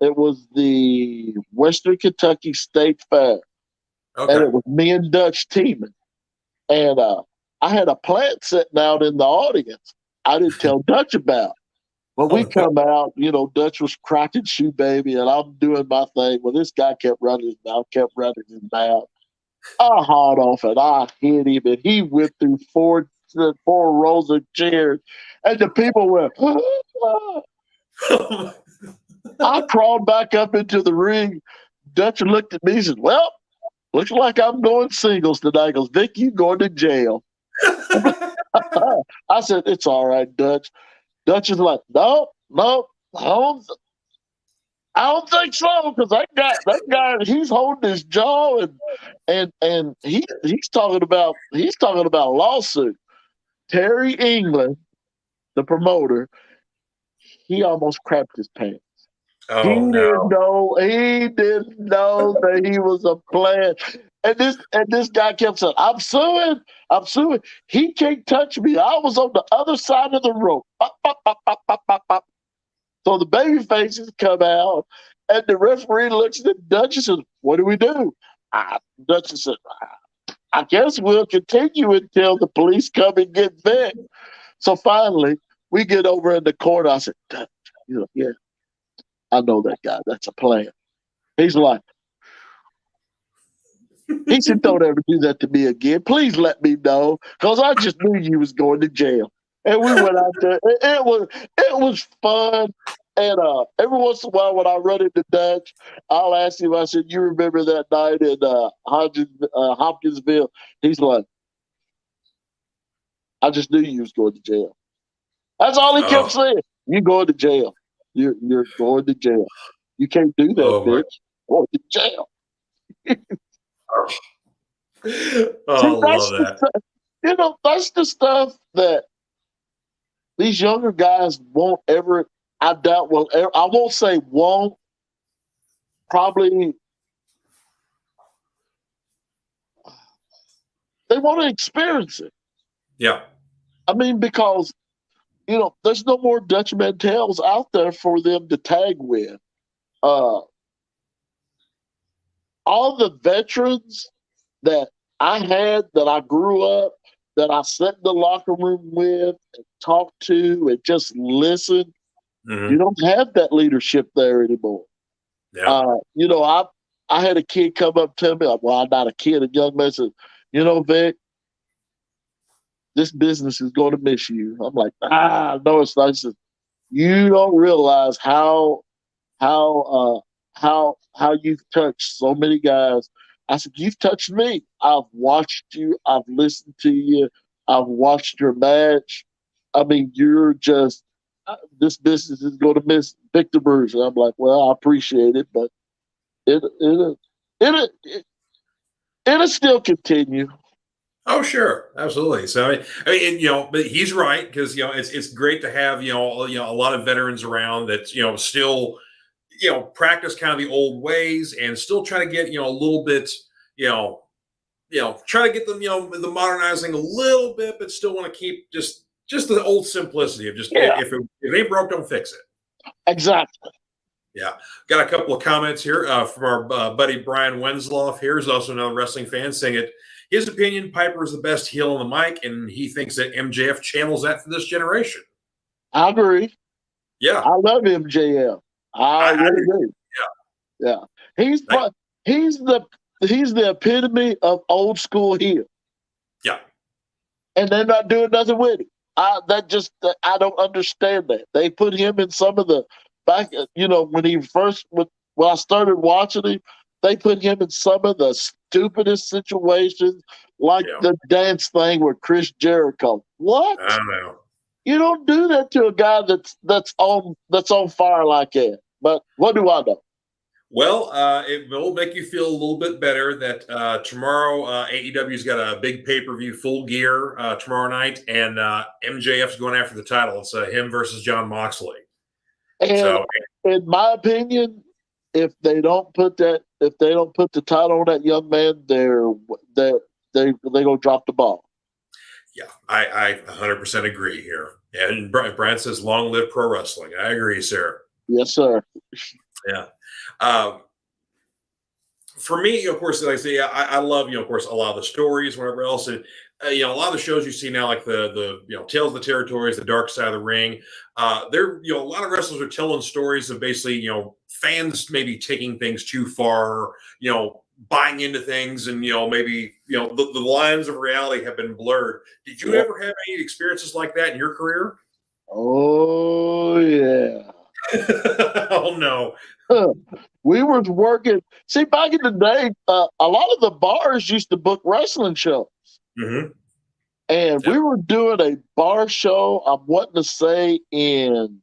S2: it was the Western Kentucky State Fair.
S1: Okay.
S2: And it was me and Dutch teaming. And I had a plant sitting out in the audience. I didn't tell Dutch about. When we come out, Dutch was cracking shoe baby, and I'm doing my thing. Well, this guy kept running his mouth. I hauled off and I hit him, and he went through four rows of chairs, and the people went. I crawled back up into the ring. Dutch looked at me and said, "Well, looks like I'm going singles tonight." He goes, "Vic, you going to jail?" I said, "It's all right, Dutch." Dutch is like, "No, I don't think so, because that guy, he's holding his jaw and he's talking about lawsuit." Terry England, the promoter, he almost crapped his pants.
S1: Oh,
S2: He
S1: no.
S2: didn't know that he was a player. And this guy kept saying, I'm suing. He can't touch me. I was on the other side of the rope. Pop, pop, pop, pop, pop, pop, pop. So the baby faces come out, and the referee looks at Dutch and says, "What do we do?" Dutch said, "I guess we'll continue until the police come and get Vic." So finally, we get over in the corner. I said, "Dutch," he's like, "Yeah, I know that guy. That's a plan." He's like, he said, "Don't ever do that to me again. Please let me know, because I just knew you was going to jail." And we went out there. It was fun. And every once in a while, when I run into Dutch, I'll ask him. I said, "You remember that night in Hopkinsville?" He's like, "I just knew you was going to jail." That's all he kept saying. "You're going to jail. You're going to jail. You can't do that, bitch. Going to jail."
S1: I love that.
S2: That's the stuff that these younger guys won't ever. I doubt will ever. I won't say won't. Probably they want to experience it.
S1: Yeah.
S2: I mean, because there's no more Dutch Mantels out there for them to tag with. All the veterans that I had that I grew up, that I sat in the locker room with and talked to and just listened.
S1: Mm-hmm.
S2: You don't have that leadership there anymore.
S1: Yeah.
S2: You know, I had a kid come up to me, well, not a kid, a young man said, you know, Vic, this business is going to miss you. I'm like, no, it's not. He said, you don't realize how you've touched so many guys. I said, you've touched me. I've watched you. I've listened to you. I've watched your match. I mean, you're just, this business is going to miss Vic the Bruiser. I'm like, well, I appreciate it, but it'll still continue.
S1: Oh, sure, absolutely. So, you know, but he's right, because you know it's great to have a lot of veterans around that still practice kind of the old ways and still try to get a little bit try to get them the modernizing a little bit, but still want to keep just the old simplicity of just if it ain't broke, don't fix it.
S2: Exactly.
S1: Yeah, got a couple of comments here from our buddy Brian Wensloff. Here is also another wrestling fan saying it. His opinion, Piper is the best heel on the mic, and he thinks that MJF channels that for this generation.
S2: I agree.
S1: Yeah,
S2: I love MJF. I really do. Yeah. He's the epitome of old school heel.
S1: Yeah.
S2: And they're not doing nothing with it. I don't understand that. They put him in some of the back, when I started watching him, they put him in some of the stupidest situations, like the dance thing with Chris Jericho. What?
S1: I don't know.
S2: You don't do that to a guy that's on fire like that. But what do I know?
S1: Well, it will make you feel a little bit better that tomorrow AEW's got a big pay-per-view Full Gear tomorrow night, and MJF's going after the title. It's him versus Jon Moxley.
S2: And in my opinion, if they don't put the title on that young man, they're gonna drop the ball.
S1: Yeah, I 100% agree here. And Brian says, "Long live pro wrestling." I agree, sir.
S2: Yes, sir.
S1: Yeah. For me, of course, like I say, I love, of course, a lot of the stories, whatever else. And, a lot of the shows you see now, like the Tales of the Territories, the Dark Side of the Ring, a lot of wrestlers are telling stories of basically, fans maybe taking things too far, buying into things, and maybe the lines of reality have been blurred. Did you ever have any experiences like that in your career?
S2: Oh yeah.
S1: Oh no.
S2: We were working. See, back in the day, a lot of the bars used to book wrestling shows.
S1: Mm-hmm.
S2: And we were doing a bar show, I'm wanting to say in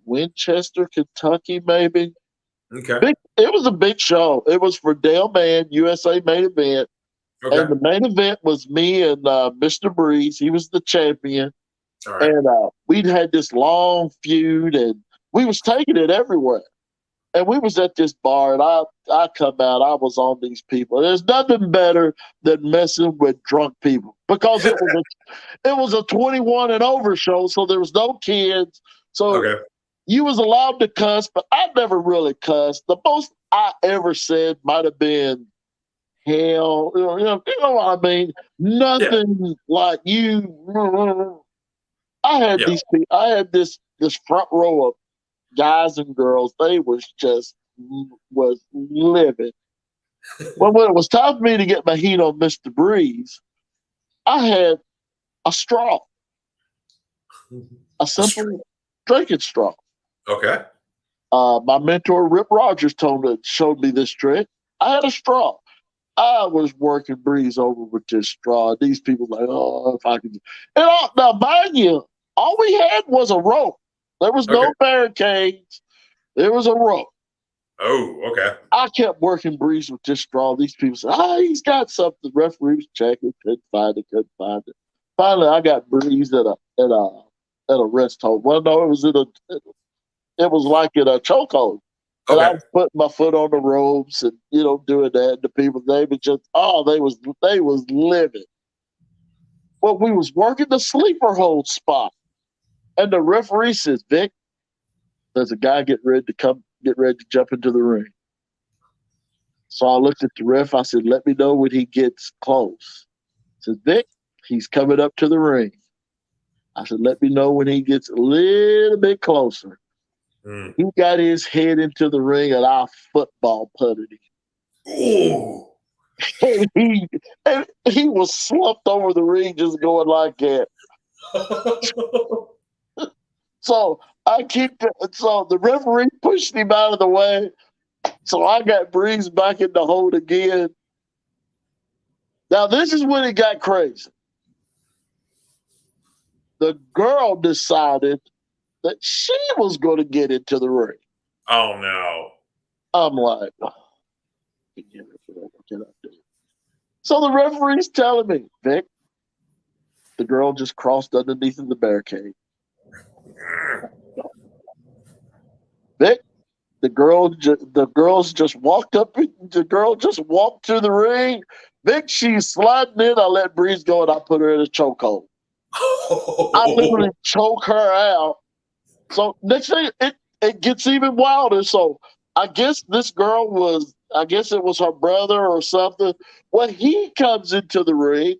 S2: Winchester, Kentucky, maybe.
S1: Okay.
S2: It was a big show. It was for Dale Mann, USA main event.
S1: Okay.
S2: And the main event was me and Mr. Breeze. He was the champion.
S1: All right.
S2: And we'd had this long feud, and we was taking it everywhere. And we was at this bar, and I come out, I was on these people. There's nothing better than messing with drunk people, because it was a 21 and over show, so there was no kids. So you was allowed to cuss, but I never really cussed. The most I ever said might have been hell. You know what I mean? Nothing like you. I had these people. I had this front row of guys and girls. They was living. Well, when it was time for me to get my heat on Mr. Breeze, I had a straw, a simple drinking straw.
S1: Okay.
S2: My mentor Rip Rogers showed me this trick. I had a straw. I was working Breeze over with this straw. These people like, oh, if I could. Now, mind you, all we had was a rope. There was no barricades. There was a rope.
S1: Oh, okay.
S2: I kept working Breeze with this straw. These people said, he's got something. The referee was checking, couldn't find it. Finally, I got Breeze at a rest hold. Well, no, it was like in a chokehold. And I was putting my foot on the ropes and, doing that. And the people, they were just, they was living. Well, we was working the sleeper hold spot. And the referee says, Vic, there's a guy getting ready to jump into the ring. So I looked at the ref. I said, let me know when he gets close. I said, Vic, he's coming up to the ring. I said, let me know when he gets a little bit closer.
S1: Mm.
S2: He got his head into the ring and I football putted him.
S1: Ooh.
S2: And he was slumped over the ring just going like that. So so the referee pushed him out of the way. So I got Breeze back in the hold again. Now this is when it got crazy. The girl decided that she was going to get into the ring.
S1: Oh no.
S2: I'm like, so the referee's telling me, Vic, the girl just crossed underneath the barricade. Vic, the girls just walked up. The girl just walked to the ring. Vic, she's sliding in. I let Breeze go and I put her in a chokehold. I literally choke her out. So next thing, it gets even wilder. So I guess this girl I guess it was her brother or something. When he comes into the ring,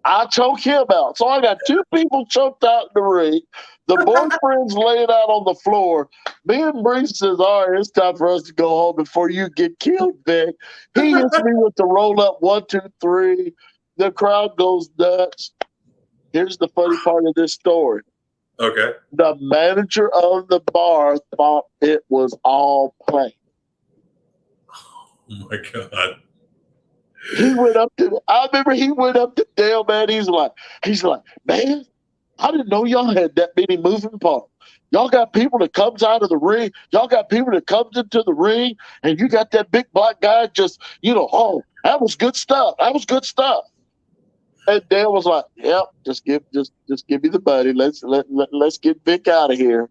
S2: I choke him out. So I got two people choked out in the ring. The boyfriend's laying out on the floor. Me and Breeze says, all right, it's time for us to go home before you get killed, Vic. He hits me with the roll up 1, 2, 3. The crowd goes nuts. Here's the funny part of this story.
S1: Okay.
S2: The manager of the bar thought it was all play.
S1: Oh my God.
S2: I remember he went up to Dale, man. He's like, man, I didn't know y'all had that many moving parts. Y'all got people that comes out of the ring. Y'all got people that comes into the ring, and you got that big black guy just, oh, that was good stuff. That was good stuff. And Dale was like, "Yep, just give me the buddy. Let's get Vic out of here."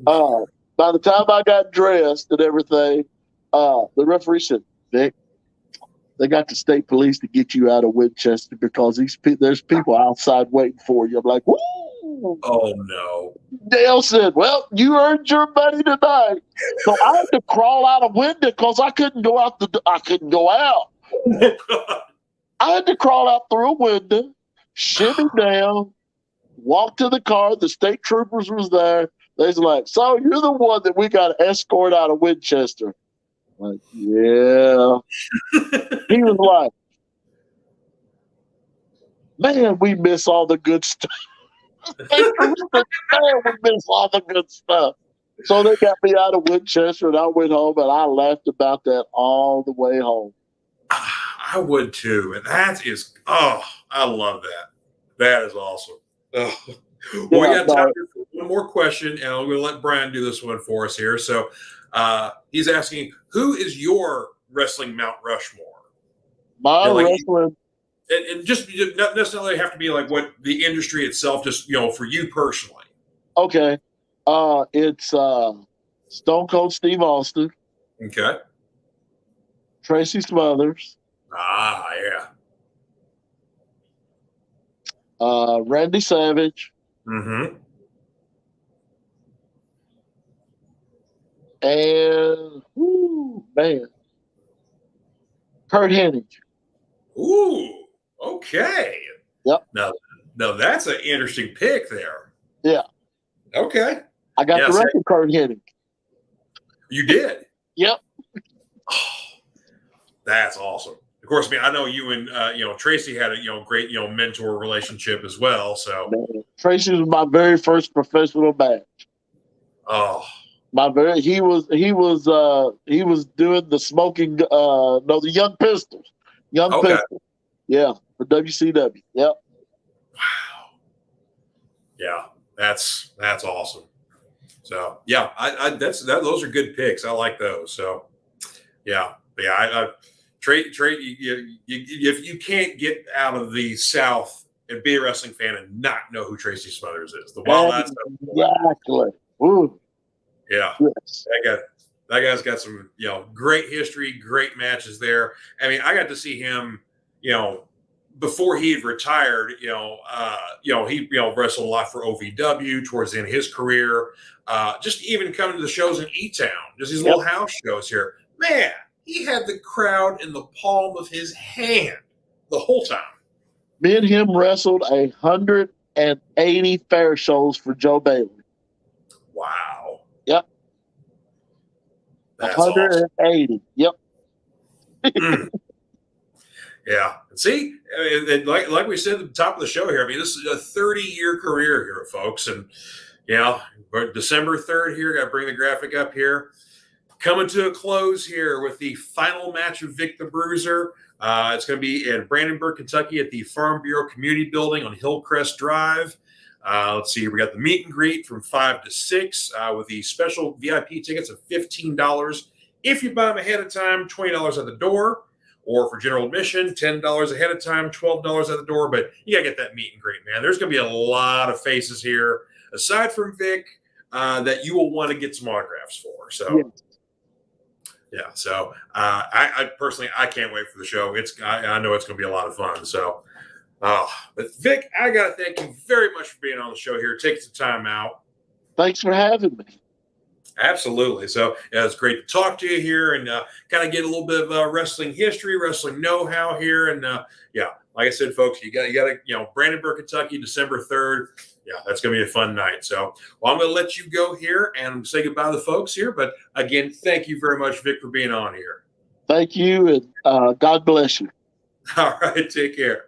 S2: By the time I got dressed and everything, the referee said, "Vic, they got the state police to get you out of Winchester because there's people outside waiting for you." I'm like, "Woo!"
S1: Oh no.
S2: Dale said, "Well, you earned your money tonight." So I had to crawl out a window because I couldn't go out. I couldn't go out.
S1: Oh, God.
S2: I had to crawl out through a window, shimmy down, walk to the car. The state troopers was there. They was like, "So you're the one that we got to escort out of Winchester?" I'm like, yeah. He was like, "Man, we miss all the good stuff." Man, we miss all the good stuff. So they got me out of Winchester, and I went home, and I laughed about that all the way home.
S1: I would too. And I love that. That is awesome. Oh. Well, we got time for one more question, and I'm going to let Brian do this one for us here. So he's asking, who is your wrestling Mount Rushmore?
S2: My wrestling.
S1: And just not necessarily have to be like what the industry itself, just, for you personally.
S2: Okay. It's Stone Cold Steve Austin.
S1: Okay.
S2: Tracy Smothers.
S1: Ah, yeah.
S2: Randy Savage.
S1: Mm-hmm.
S2: And, man, Kurt Hennig.
S1: Ooh, okay.
S2: Yep.
S1: Now that's an interesting pick there.
S2: Yeah.
S1: Okay.
S2: I got the record, Kurt Hennig.
S1: You did?
S2: Yep.
S1: Oh, that's awesome. Of course, I mean, I know you and Tracy had a great mentor relationship as well. So
S2: Tracy was my very first professional match.
S1: Oh,
S2: he was doing the smoking the Young Pistols. Pistols. Yeah, for WCW. Yep.
S1: Wow. Yeah, that's awesome. So yeah, those are good picks. I like those. So yeah. If you can't get out of the South and be a wrestling fan and not know who Tracy Smothers is, the Wild Eyes.
S2: Exactly. Ooh.
S1: Yeah.
S2: Yes.
S1: That guy's got some, great history, great matches there. I mean, I got to see him, before he had retired, he wrestled a lot for OVW towards the end of his career. Just even coming to the shows in E-Town, just these little house shows here. Man, he had the crowd in the palm of his hand the whole time.
S2: Me and him wrestled 180 fair shows for Joe Bailey.
S1: Wow.
S2: Yep.
S1: That's
S2: 180.
S1: awesome.
S2: Yep.
S1: Yeah. See, like we said at the top of the show here, I mean, this is a 30-year career here, folks. And, December 3rd here, got to bring the graphic up here. Coming to a close here with the final match of Vic the Bruiser. It's going to be in Brandenburg, Kentucky at the Farm Bureau Community Building on Hillcrest Drive. Let's see, we got the meet and greet from 5 to 6 with the special VIP tickets of $15. If you buy them ahead of time, $20 at the door. Or for general admission, $10 ahead of time, $12 at the door. But you got to get that meet and greet, man. There's going to be a lot of faces here, aside from Vic, that you will want to get some autographs for. So, yeah. So, I personally, I can't wait for the show. I know it's going to be a lot of fun. So, but Vic, I got to thank you very much for being on the show here, taking some time out.
S2: Thanks for having me.
S1: Absolutely. So it's great to talk to you here and kind of get a little bit of wrestling history, wrestling know-how here. And like I said, folks, you got to, Brandenburg, Kentucky, December 3rd. Yeah, that's going to be a fun night. So, I'm going to let you go here and say goodbye to the folks here. But again, thank you very much, Vic, for being on here.
S2: Thank you, and God bless you.
S1: All right, take care.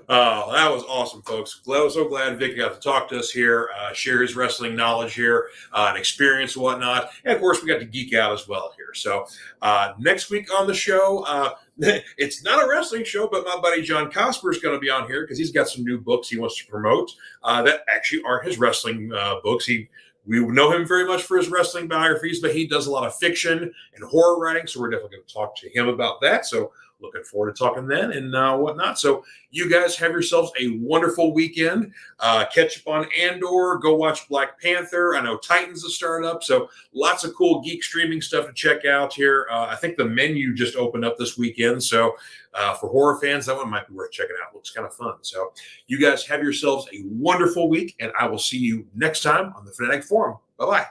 S1: That was awesome, folks. So glad Vic got to talk to us here, share his wrestling knowledge here, and experience and whatnot. And, of course, we got to geek out as well here. So next week on the show, it's not a wrestling show, but my buddy John Cosper is going to be on here because he's got some new books he wants to promote that actually aren't his wrestling books. We know him very much for his wrestling biographies, but he does a lot of fiction and horror writing, so we're definitely going to talk to him about that. So looking forward to talking then and whatnot. So you guys have yourselves a wonderful weekend. Catch up on Andor. Go watch Black Panther. I know Titans is starting up, so lots of cool geek streaming stuff to check out here. I think the menu just opened up this weekend, so for horror fans, that one might be worth checking out. Looks kind of fun. So you guys have yourselves a wonderful week, and I will see you next time on the Fanatic Forum. Bye-bye.